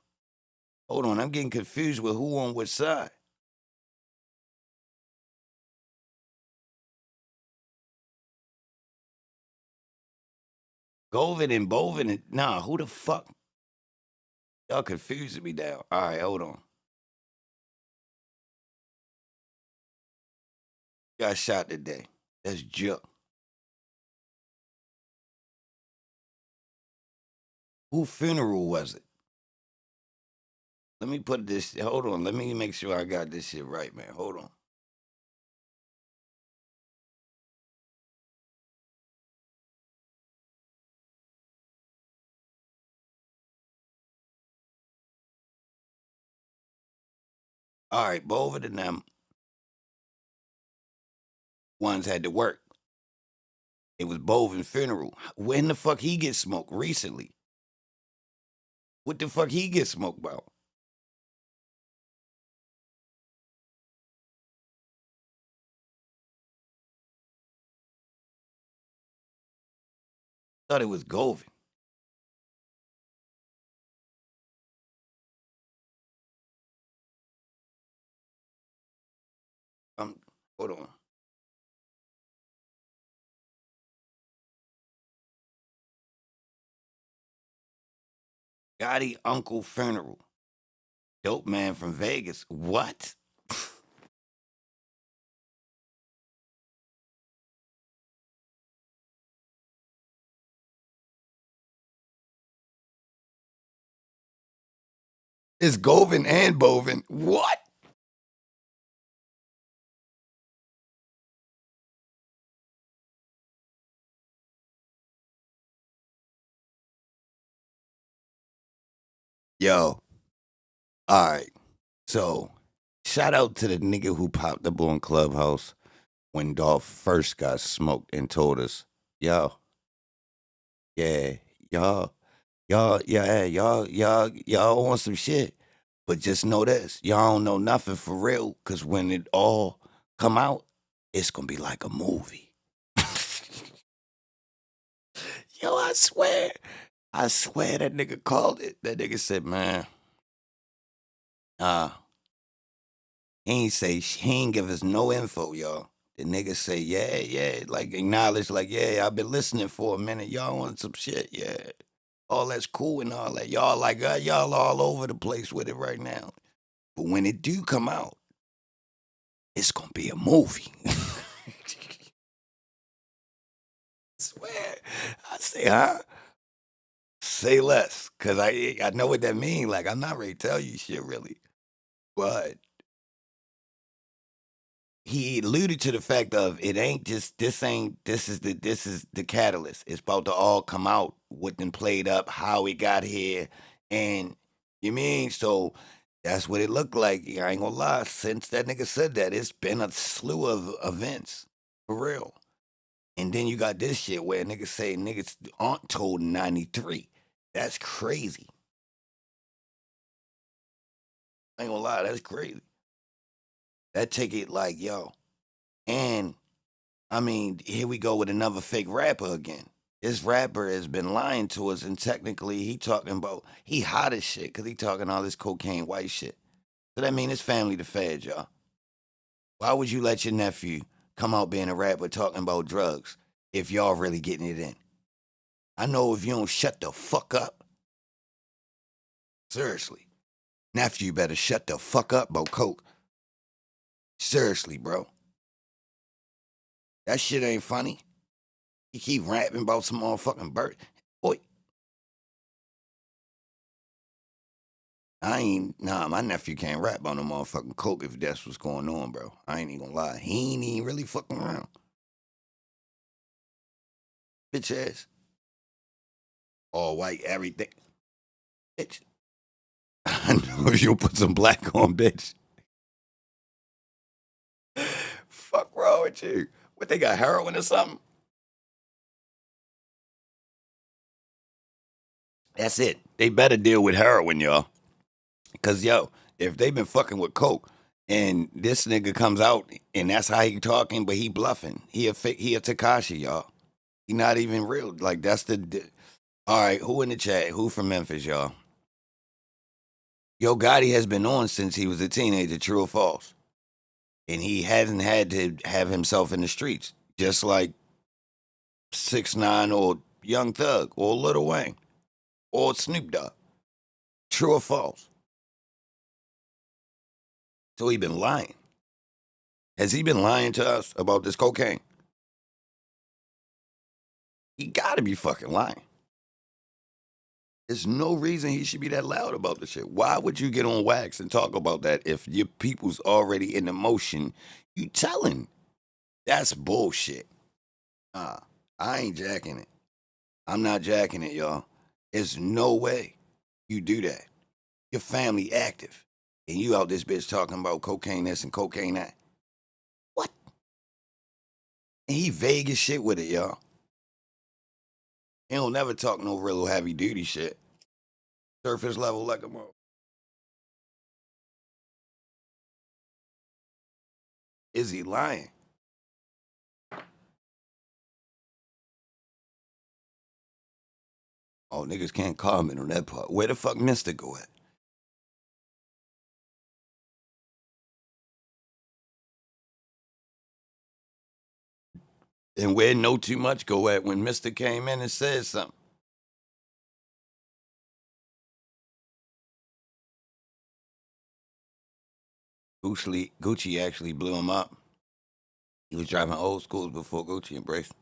Hold on, I'm getting confused with who on which side. Govin and Bovin and nah, who the fuck? Y'all confusing me now. All right, hold on. Got shot today. That's Juck. Who funeral was it? Let me put this. Hold on. Let me make sure I got this shit right, man. Hold on. All right, Bovin and them ones had to work. It was Bovin funeral. When the fuck he get smoked recently? What the fuck he get smoked about? Thought it was Govin. Hold on. Gotti uncle funeral. Dope man from Vegas. What? It's Govin and Bovin. What? Yo. All right. So, shout out to the nigga who popped up on Clubhouse when Dolph first got smoked and told us, yo, yeah, y'all want some shit. But just know this, y'all don't know nothing for real, cause when it all come out, it's gonna be like a movie. Yo, I swear that nigga called it. That nigga said, man, he ain't give us no info, y'all. The nigga say, yeah, like acknowledge, like, yeah, I've been listening for a minute. Y'all want some shit, yeah. All that's cool and all that. Y'all like, y'all all over the place with it right now. But when it do come out, it's gonna be a movie. Swear. I say, huh? Say less, cause I know what that mean. Like I'm not ready to tell you shit really, but he alluded to the fact of it ain't just this is the catalyst. It's about to all come out, what then played up, how it got here, and you mean so that's what it looked like. I ain't gonna lie. Since that nigga said that, it's been a slew of events for real. And then you got this shit where niggas say niggas aren't told in '93. That's crazy. I ain't gonna lie, that's crazy. That take it like yo, and I mean, here we go with another fake rapper again. This rapper has been lying to us, and technically, he talking about he hot as shit because he talking all this cocaine white shit. So that mean his family the feds, y'all. Why would you let your nephew come out being a rapper talking about drugs if y'all really getting it in? I know if you don't shut the fuck up, seriously, nephew better shut the fuck up about coke. Seriously, bro, that shit ain't funny. You keep rapping about some motherfucking bird. Boy, my nephew can't rap on no motherfucking coke if that's what's going on, bro. I ain't even gonna lie. He ain't even really fucking around. Bitch ass. All white, everything. Bitch. I know you'll put some black on, bitch. Fuck wrong with you? What, they got heroin or something? That's it. They better deal with heroin, y'all. Cause yo, if they been fucking with coke and this nigga comes out and that's how he talking, but he bluffing. He a fake. He a Takashi, y'all. He not even real. Like that's all right. Who in the chat? Who from Memphis, y'all? Yo, Gotti has been on since he was a teenager. True or false? And he hasn't had to have himself in the streets, just like 6ix9ine or Young Thug or Lil Wayne or Snoop Dogg. True or false? So he been lying. Has he been lying to us about this cocaine? He gotta be fucking lying. There's no reason he should be that loud about the shit. Why would you get on wax and talk about that if your people's already in emotion? You telling. That's bullshit. I ain't jacking it. I'm not jacking it, y'all. There's no way you do that. Your family active. And you out this bitch talking about cocaine this and cocaine that. What? And he vague as shit with it, y'all. He don't never talk no real heavy duty shit. Surface level like a mo. Is he lying? Oh, niggas can't comment on that part. Where the fuck Mister go at? And where Know Too Much go at when Mister came in and said something? Gucci actually blew him up. He was driving old schools before Gucci embraced him.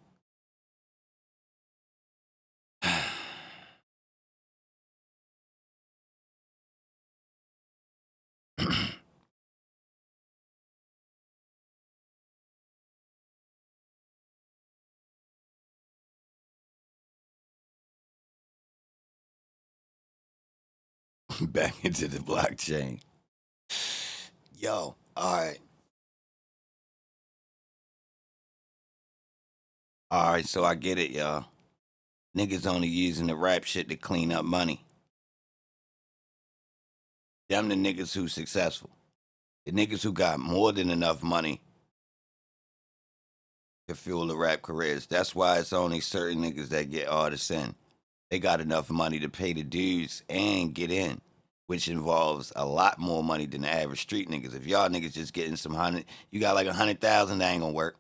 Back into the blockchain. Yo, all right. All right, so I get it, y'all. Niggas only using the rap shit to clean up money. Them the niggas who successful. The niggas who got more than enough money to fuel the rap careers. That's why it's only certain niggas that get artists in. They got enough money to pay the dues and get in, which involves a lot more money than the average street niggas. If y'all niggas just getting some hundred, you got like 100,000, that ain't gonna work.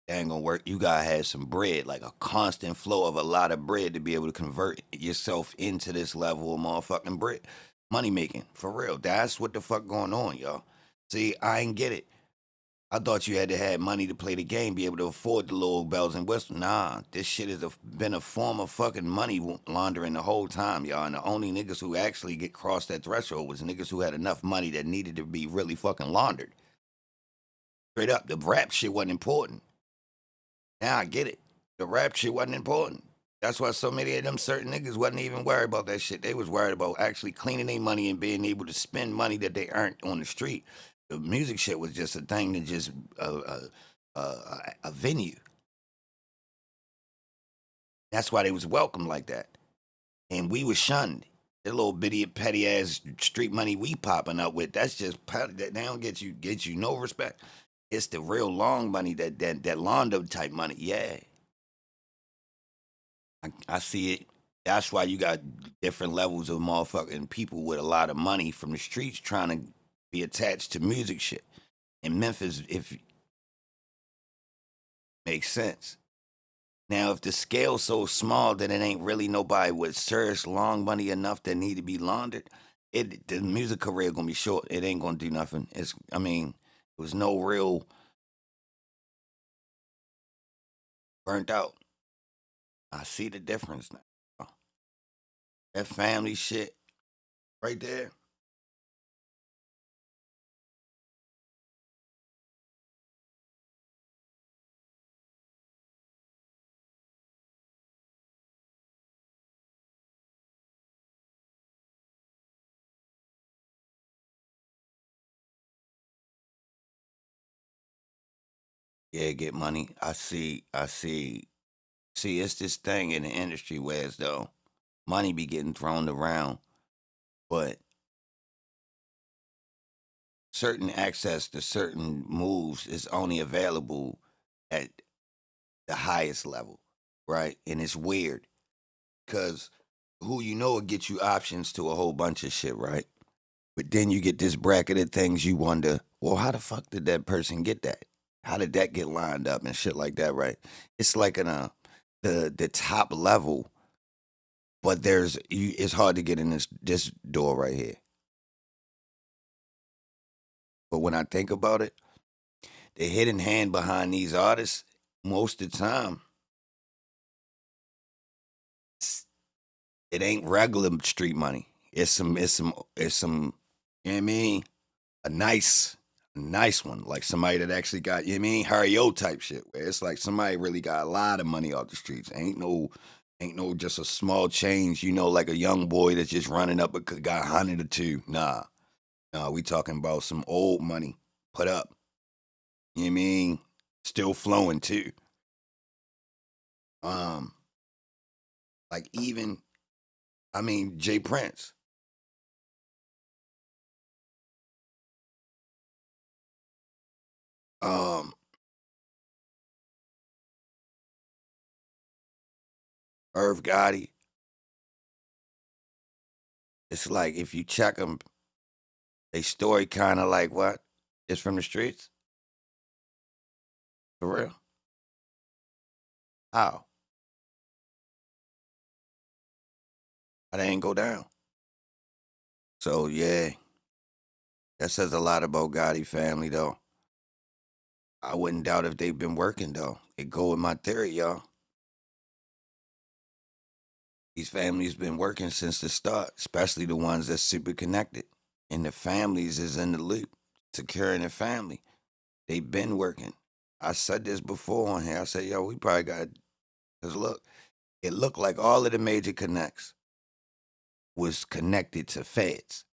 That ain't gonna work. You gotta have some bread, like a constant flow of a lot of bread to be able to convert yourself into this level of motherfucking bread. Money making, for real. That's what the fuck going on, y'all. See, I ain't get it. I thought you had to have money to play the game, be able to afford the little bells and whistles. Nah, this shit has been a form of fucking money laundering the whole time, y'all. And the only niggas who actually get crossed that threshold was niggas who had enough money that needed to be really fucking laundered. Straight up, the rap shit wasn't important. Now I get it. The rap shit wasn't important. That's why so many of them certain niggas wasn't even worried about that shit. They was worried about actually cleaning their money and being able to spend money that they earned on the street. The music shit was just a thing to just a venue. That's why they was welcome like that. And we was shunned. The little bitty petty ass street money we popping up with, that's just petty. That they don't get you no respect. It's the real long money, that Londo type money. Yeah. I see it. That's why you got different levels of motherfucking people with a lot of money from the streets trying to be attached to music shit. In Memphis, if makes sense. Now, if the scale's so small that it ain't really nobody with serious long money enough that need to be laundered, the music career gonna be short. It ain't gonna do nothing. It was no real burnt out. I see the difference now. That family shit right there. Yeah, get money. I see. See, it's this thing in the industry where as though money be getting thrown around, but certain access to certain moves is only available at the highest level, right? And it's weird because who you know will get you options to a whole bunch of shit, right? But then you get this bracket of things you wonder, well, how the fuck did that person get that? How did that get lined up and shit like that, right? It's like in the top level, but it's hard to get in this door right here. But when I think about it, the hidden hand behind these artists, most of the time, it ain't regular street money. It's some, you know what I mean? A nice one. Like somebody that actually got, you know what I mean? Hario type shit. Where it's like somebody really got a lot of money off the streets. Ain't no just a small change, like a young boy that's just running up because got 100 or two. Nah. Nah, we talking about some old money put up. You know what I mean? Still flowing too. Um, like even, Jay Prince. Um, Irv Gotti. It's like if you check them, they story kind of like what? It's from the streets? For real? How? How they ain't go down? So yeah, that says a lot about Gotti family though. I wouldn't doubt if they've been working though. It go with my theory, y'all. These families been working since the start, especially the ones that's super connected. And the families is in the loop, securing the family. They been working. I said this before on here. I said, yo, we probably got, because look, it looked like all of the major connects was connected to feds,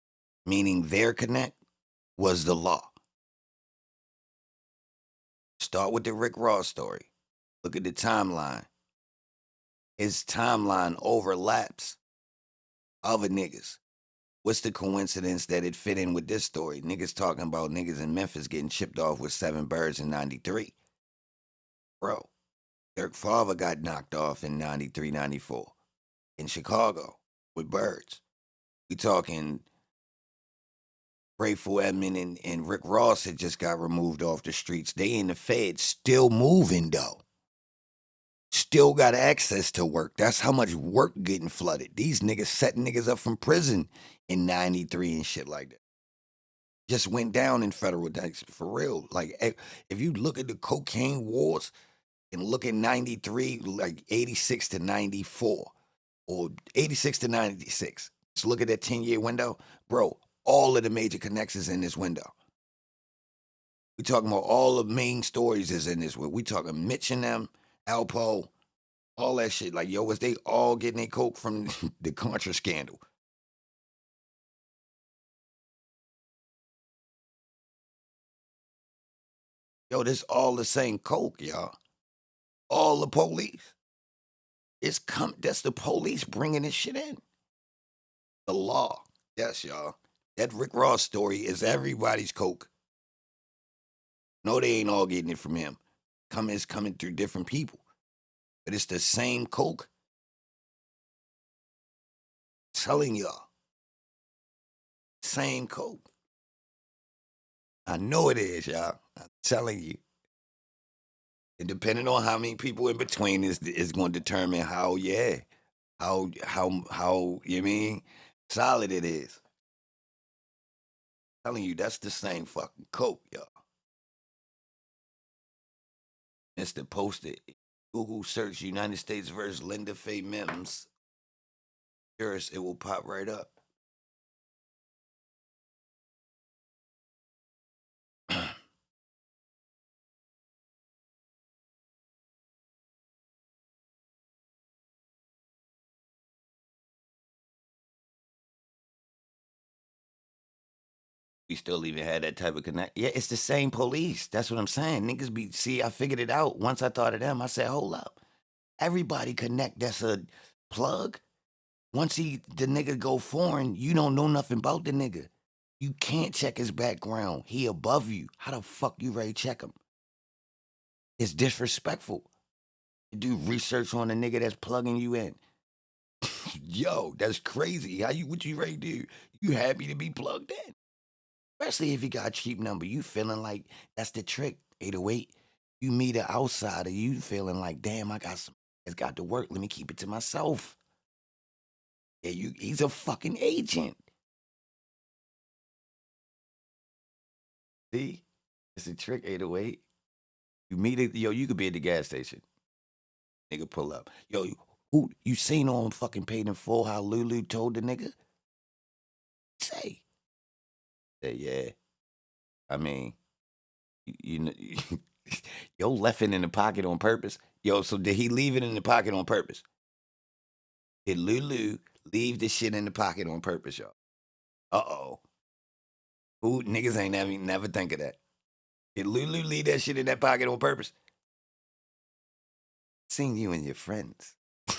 meaning their connect was the law. Start with the Rick Ross story. Look at the timeline. His timeline overlaps other niggas. What's the coincidence that it fit in with this story? Niggas talking about niggas in Memphis getting chipped off with 7 birds in 93. Bro, Dirk Favre got knocked off in 93, 94 in Chicago with birds. We talking Grateful Edmond and Rick Ross had just got removed off the streets. They in the Fed, still moving though. Still got access to work. That's how much work getting flooded. These niggas setting niggas up from prison in 93 and shit like that. Just went down in federal tanks for real. Like, if you look at the cocaine wars and look at 93, like 86 to 94 or 86 to 96, just look at that 10-year window, bro. All of the major connections in this window. We talking about all the main stories is in this window. We talking Mitch and them, Alpo, all that shit. Like, yo, was they all getting their coke from the Contra scandal? Yo, this all the same coke, y'all. All the police. That's the police bringing this shit in. The law. Yes, y'all. That Rick Ross story is everybody's coke. No, they ain't all getting it from him. It's coming through different people. But it's the same coke. Telling y'all. Same coke. I know it is, y'all. I'm telling you. And depending on how many people in between is going to determine how you mean, solid it is. Telling you, that's the same fucking coke, y'all. It's the poster. Google search United States versus Linda Faye Mims. Yours, it will pop right up. We still even had that type of connect. Yeah, it's the same police. That's what I'm saying. Niggas I figured it out. Once I thought of them, I said, hold up. Everybody connect that's a plug. Once the nigga go foreign, you don't know nothing about the nigga. You can't check his background. He above you. How the fuck you ready to check him? It's disrespectful. You do research on a nigga that's plugging you in. Yo, that's crazy. What you ready to do? You happy to be plugged in? Especially if you got a cheap number. You feeling like that's the trick. 808. You meet an outsider, you feeling like, damn, it's got to work. Let me keep it to myself. Yeah, he's a fucking agent. See? It's a trick, 808. You meet it, yo, you could be at the gas station. Nigga pull up. Yo, who you seen on fucking Paid in Full how Lulu told the nigga? Say. Yeah. I mean, you know, yo left it in the pocket on purpose. Yo, so did he leave it in the pocket on purpose? Did Lulu leave this shit in the pocket on purpose, y'all? Uh-oh. Who niggas ain't never think of that. Did Lulu leave that shit in that pocket on purpose? Seen you and your friends. I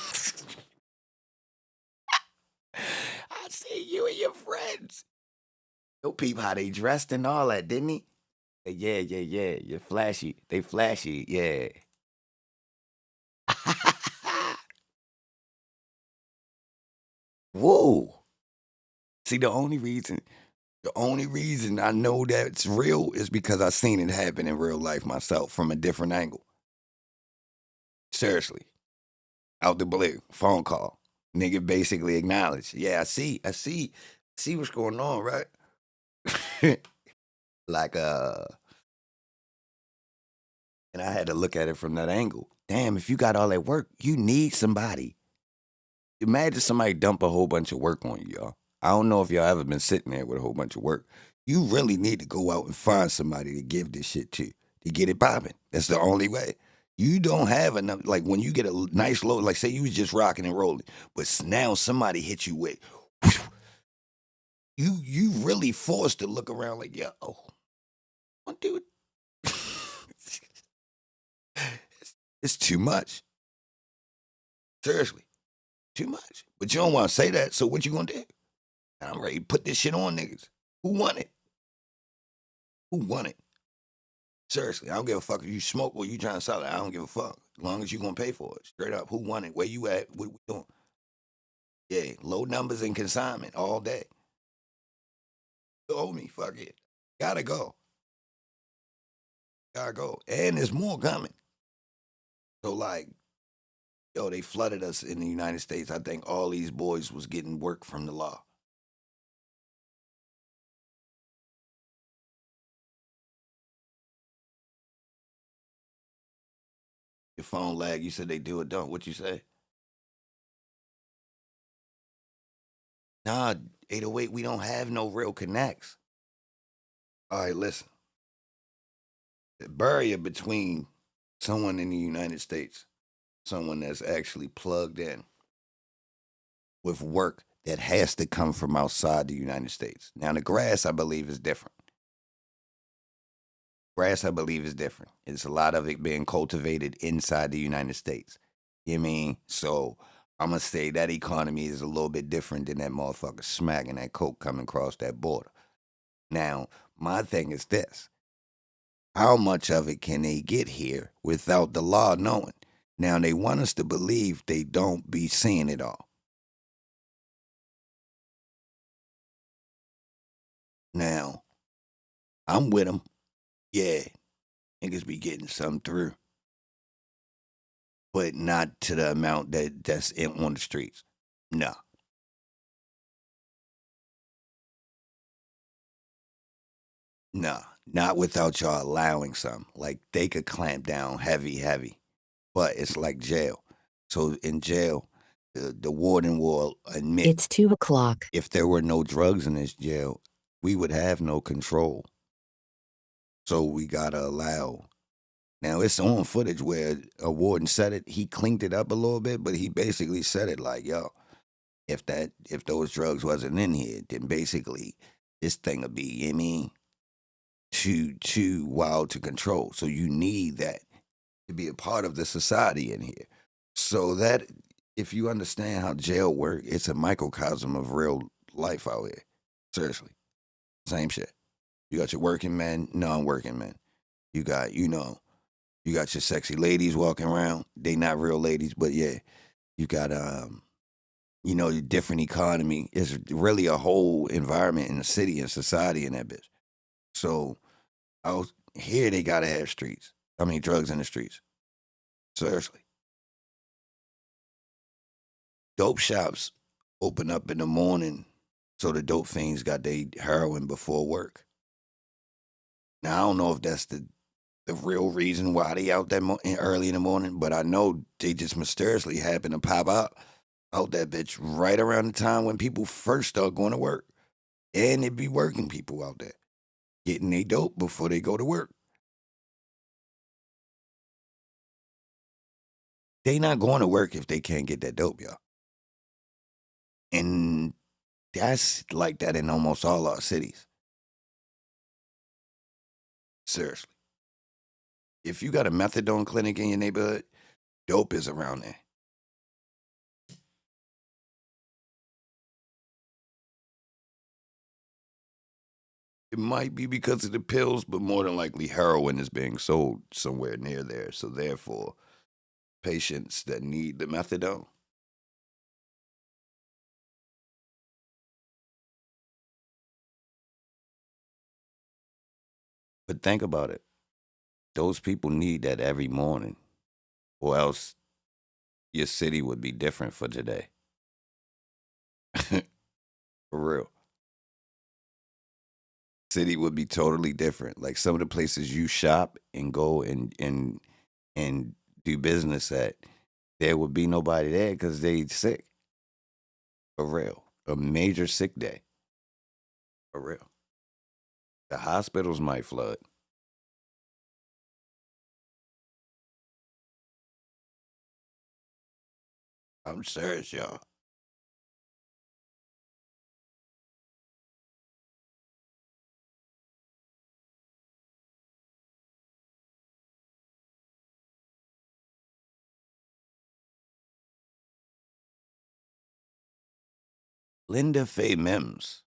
see you and your friends. Yo, peep how they dressed and all that, didn't he? Yeah. You're flashy. They flashy, yeah. Whoa. See, the only reason I know that it's real is because I seen it happen in real life myself from a different angle. Seriously. Out the blue, phone call. Nigga basically acknowledged. Yeah, I see what's going on, right? Like, and I had to look at it from that angle. Damn, if you got all that work, you need somebody. Imagine somebody dump a whole bunch of work on you, y'all. I don't know if y'all ever been sitting there with a whole bunch of work. You really need to go out and find somebody to give this shit to get it popping. That's the only way. You don't have enough. Like when you get a nice load, like say you was just rocking and rolling, but now somebody hit you with, you really forced to look around like, yo, dude, it's too much. Seriously, too much. But you don't want to say that. So what you gonna do? I'm ready to put this shit on niggas. Who won it? Who won it? Seriously, I don't give a fuck if you smoke or you trying to sell it. I don't give a fuck. As long as you gonna pay for it. Straight up. Who won it? Where you at? What we doing? Yeah, low numbers and consignment all day. You owe me. Fuck it. Gotta go. Gotta go. And there's more coming. So like, yo, they flooded us in the United States. I think all these boys was getting work from the law. Your phone lag. You said they do it, don't. What you say? Nah, 808, we don't have no real connects. All right, listen. The barrier between someone in the United States, someone that's actually plugged in with work that has to come from outside the United States. Now, the grass, I believe, is different. Grass, I believe, is different. It's a lot of it being cultivated inside the United States. You know what I mean? So I'm going to say that economy is a little bit different than that motherfucker smacking that coke coming across that border. Now, my thing is this. How much of it can they get here without the law knowing? Now, they want us to believe they don't be seeing it all. Now, I'm with them. Yeah, niggas be getting some through, but not to the amount that's on the streets. No. Nah, not without y'all allowing some. Like they could clamp down heavy, but it's like jail. So in jail, the warden will admit It's 2 o'clock. if there were no drugs in this jail, we would have no control. So we gotta allow. Now it's on footage where a warden said it. He cleaned it up a little bit, but he basically said it like, "Yo, if those drugs wasn't in here, then basically this thing would be, you know what I mean, too wild to control. So you need that to be a part of the society in here. So that if you understand how jail work, it's a microcosm of real life out here. Seriously, same shit. You got your working men, non-working men. You got, you got your sexy ladies walking around. They not real ladies, but yeah, you got your different economy. It's really a whole environment in the city and society in that bitch. So out here they gotta have streets. I mean drugs in the streets. Seriously. Dope shops open up in the morning so the dope fiends got their heroin before work. Now I don't know if that's the real reason why they out that early in the morning, but I know they just mysteriously happen to pop out that bitch right around the time when people first start going to work. And it be working people out there getting they dope before they go to work. They not going to work if they can't get that dope, y'all. And that's like that in almost all our cities. Seriously. If you got a methadone clinic in your neighborhood, dope is around there. It might be because of the pills, but more than likely heroin is being sold somewhere near there. So therefore, patients that need the methadone. But think about it. Those people need that every morning, or else your city would be different for today. For real. City would be totally different. Like some of the places you shop and go and do business at, there would be nobody there because they sick. For real. A major sick day. For real. The hospitals might flood. I'm serious, y'all. Linda Faye Mims.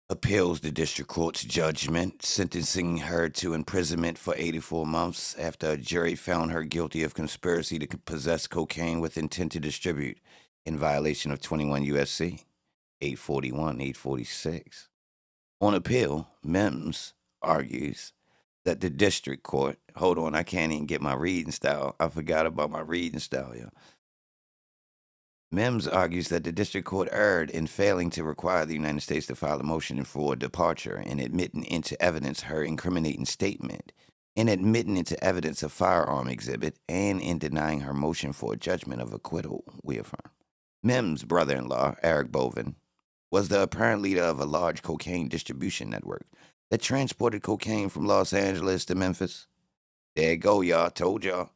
appeals the district court's judgment, sentencing her to imprisonment for 84 months after a jury found her guilty of conspiracy to possess cocaine with intent to distribute in violation of 21 U.S.C. 841, 846. On appeal, Mims argues that the district court, hold on, I can't even get my reading style. I forgot about my reading style, yeah. Mims argues that the district court erred in failing to require the United States to file a motion for departure and admitting into evidence her incriminating statement, in admitting into evidence a firearm exhibit, and in denying her motion for a judgment of acquittal, we affirm. Mims' brother-in-law, Eric Bovin, was the apparent leader of a large cocaine distribution network that transported cocaine from Los Angeles to Memphis. There you go, y'all. Told y'all.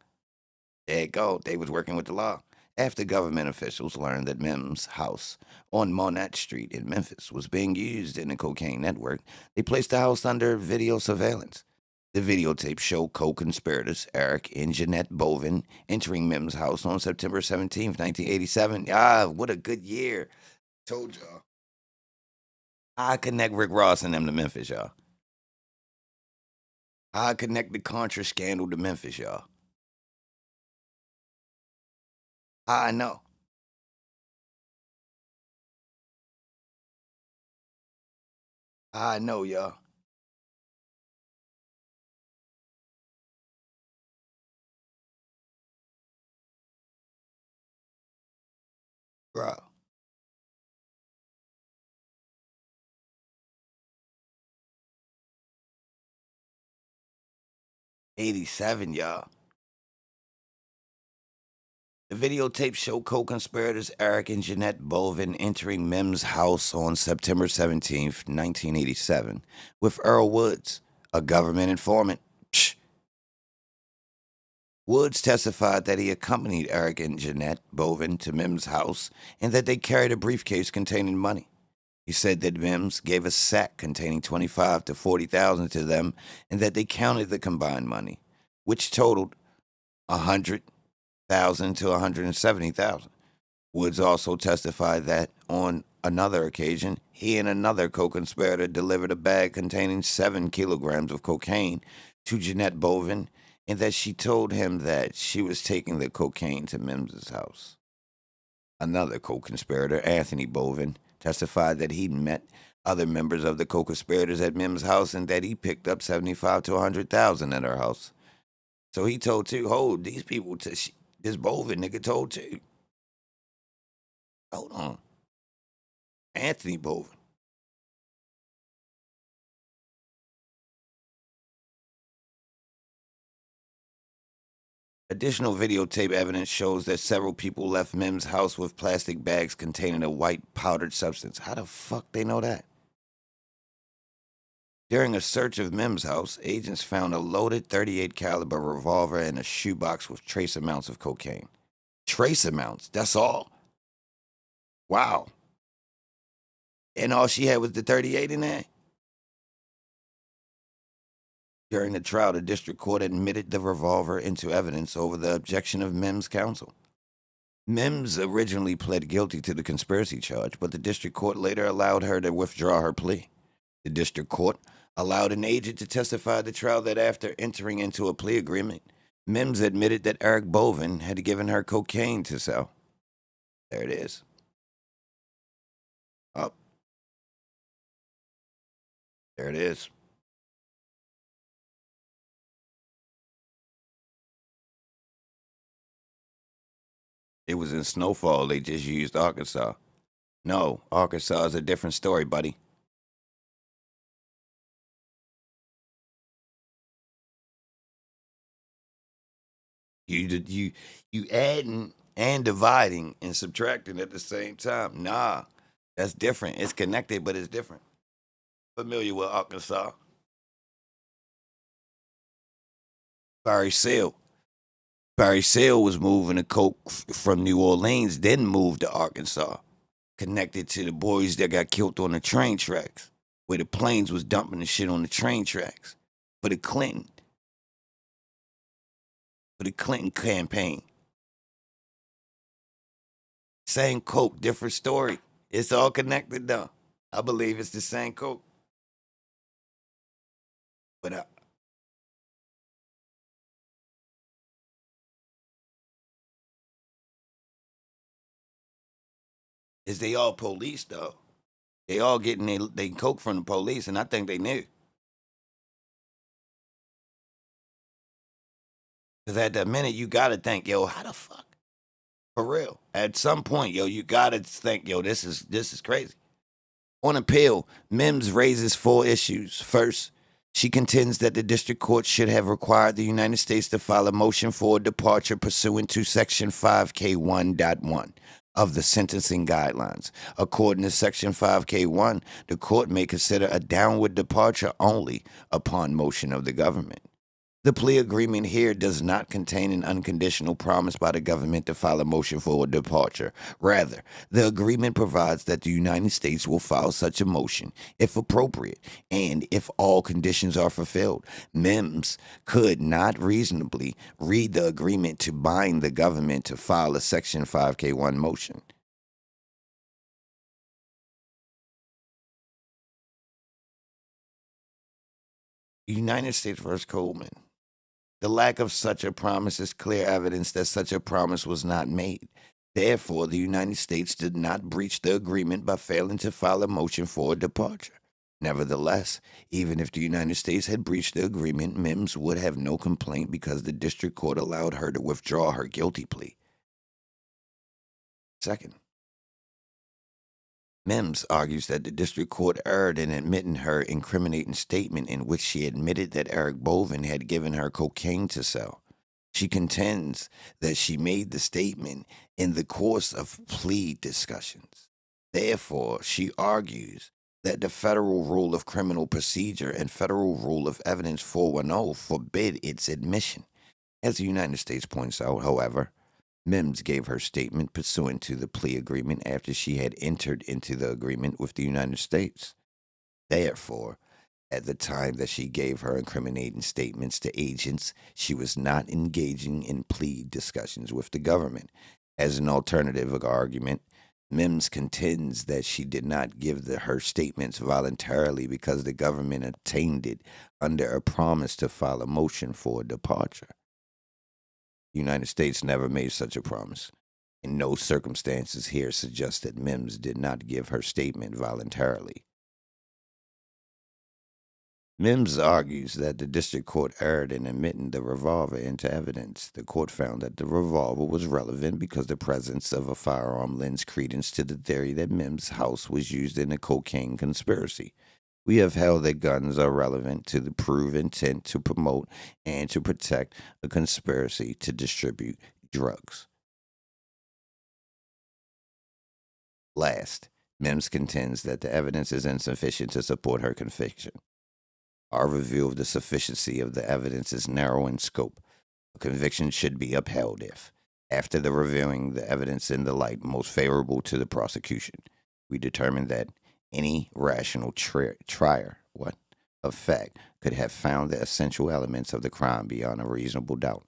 There you go. They was working with the law. After government officials learned that Mims' house on Monette Street in Memphis was being used in the cocaine network, they placed the house under video surveillance. The videotape showed co-conspirators Eric and Jeanette Bovin entering Mims' house on September 17th, 1987. Ah, what a good year. Told y'all. I connect Rick Ross and them to Memphis, y'all. I connect the Contra scandal to Memphis, y'all. I know. I know, y'all. Bro. 87, y'all. The videotape showed co-conspirators Eric and Jeanette Bovin entering Mims' house on September 17th, 1987, with Earl Woods, a government informant. Psh. Woods testified that he accompanied Eric and Jeanette Bovin to Mims' house and that they carried a briefcase containing money. He said that Mims gave a sack containing 25 to 40,000 to them and that they counted the combined money, which totaled 100,000 to 170,000. Woods also testified that on another occasion, he and another co-conspirator delivered a bag containing 7 kilograms of cocaine to Jeanette Bovin and that she told him that she was taking the cocaine to Mims's house. Another co-conspirator, Anthony Bovin, testified that he met other members of the co-conspirators at Mims' house and that he picked up 75 to 100,000 at her house. So he told too, hold, these people, this Bovin nigga told too. Hold on. Anthony Bovin. Additional videotape evidence shows that several people left Mims' house with plastic bags containing a white powdered substance. How the fuck they know that? During a search of Mims' house, agents found a loaded .38 caliber revolver and a shoebox with trace amounts of cocaine. Trace amounts, that's all. Wow. And all she had was the .38 in there? During the trial, the district court admitted the revolver into evidence over the objection of Mims' counsel. Mims originally pled guilty to the conspiracy charge, but the district court later allowed her to withdraw her plea. The district court allowed an agent to testify at the trial that after entering into a plea agreement, Mims admitted that Eric Bovin had given her cocaine to sell. There it is. Oh, there it is. It was in Snowfall. They just used Arkansas. No, Arkansas is a different story, buddy. You adding and dividing and subtracting at the same time. Nah, that's different. It's connected, but it's different. Familiar with Arkansas? Barry Seal. Barry Seal was moving the coke from New Orleans, then moved to Arkansas, connected to the boys that got killed on the train tracks, where the planes was dumping the shit on the train tracks for the Clinton campaign. Same coke, different story. It's all connected though. I believe it's the same coke. But is they all police though? They all getting they coke from the police, and I think they knew. Cause at that minute you gotta think, yo, how the fuck? For real. At some point, yo, you gotta think, yo, this is crazy. On appeal, Mims raises 4 issues. First, she contends that the district court should have required the United States to file a motion for a departure pursuant to Section 5K1.1 of the sentencing guidelines. According to Section 5K1, the court may consider a downward departure only upon motion of the government. The plea agreement here does not contain an unconditional promise by the government to file a motion for a departure. Rather, the agreement provides that the United States will file such a motion if appropriate and if all conditions are fulfilled. Mims could not reasonably read the agreement to bind the government to file a Section 5K1 motion. United States versus Coleman. The lack of such a promise is clear evidence that such a promise was not made. Therefore, the United States did not breach the agreement by failing to file a motion for a departure. Nevertheless, even if the United States had breached the agreement, Mims would have no complaint because the district court allowed her to withdraw her guilty plea. Second, Mims argues that the district court erred in admitting her incriminating statement in which she admitted that Eric Boven had given her cocaine to sell. She contends that she made the statement in the course of plea discussions. Therefore, she argues that the Federal Rule of Criminal Procedure and Federal Rule of Evidence 410 forbid its admission. As the United States points out, however, Mims gave her statement pursuant to the plea agreement after she had entered into the agreement with the United States. Therefore, at the time that she gave her incriminating statements to agents, she was not engaging in plea discussions with the government. As an alternative argument, Mims contends that she did not give her statements voluntarily because the government obtained it under a promise to file a motion for a departure. The United States never made such a promise. In no circumstances here suggest that Mims did not give her statement voluntarily. Mims argues that the district court erred in admitting the revolver into evidence. The court found that the revolver was relevant because the presence of a firearm lends credence to the theory that Mims' house was used in a cocaine conspiracy. We have held that guns are relevant to the proved intent to promote and to protect a conspiracy to distribute drugs. Last, Mims contends that the evidence is insufficient to support her conviction. Our review of the sufficiency of the evidence is narrow in scope. A conviction should be upheld if, after the reviewing the evidence in the light most favorable to the prosecution, we determine that any rational trier of fact could have found the essential elements of the crime beyond a reasonable doubt.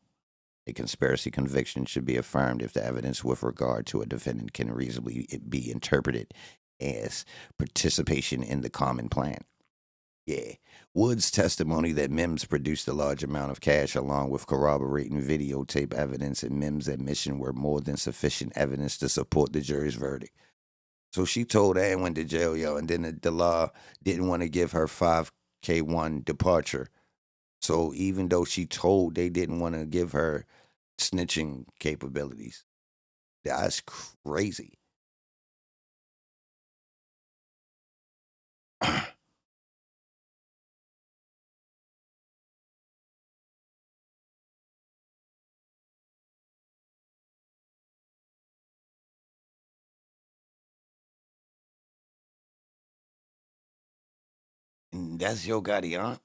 A conspiracy conviction should be affirmed if the evidence with regard to a defendant can reasonably be interpreted as participation in the common plan. Yeah. Wood's testimony that Mims produced a large amount of cash along with corroborating videotape evidence and Mims' admission were more than sufficient evidence to support the jury's verdict. So she told Ann went to jail, yo, and then the law didn't want to give her 5K1 departure. So even though she told they didn't want to give her snitching capabilities, that's crazy. And that's your Gotti, huh?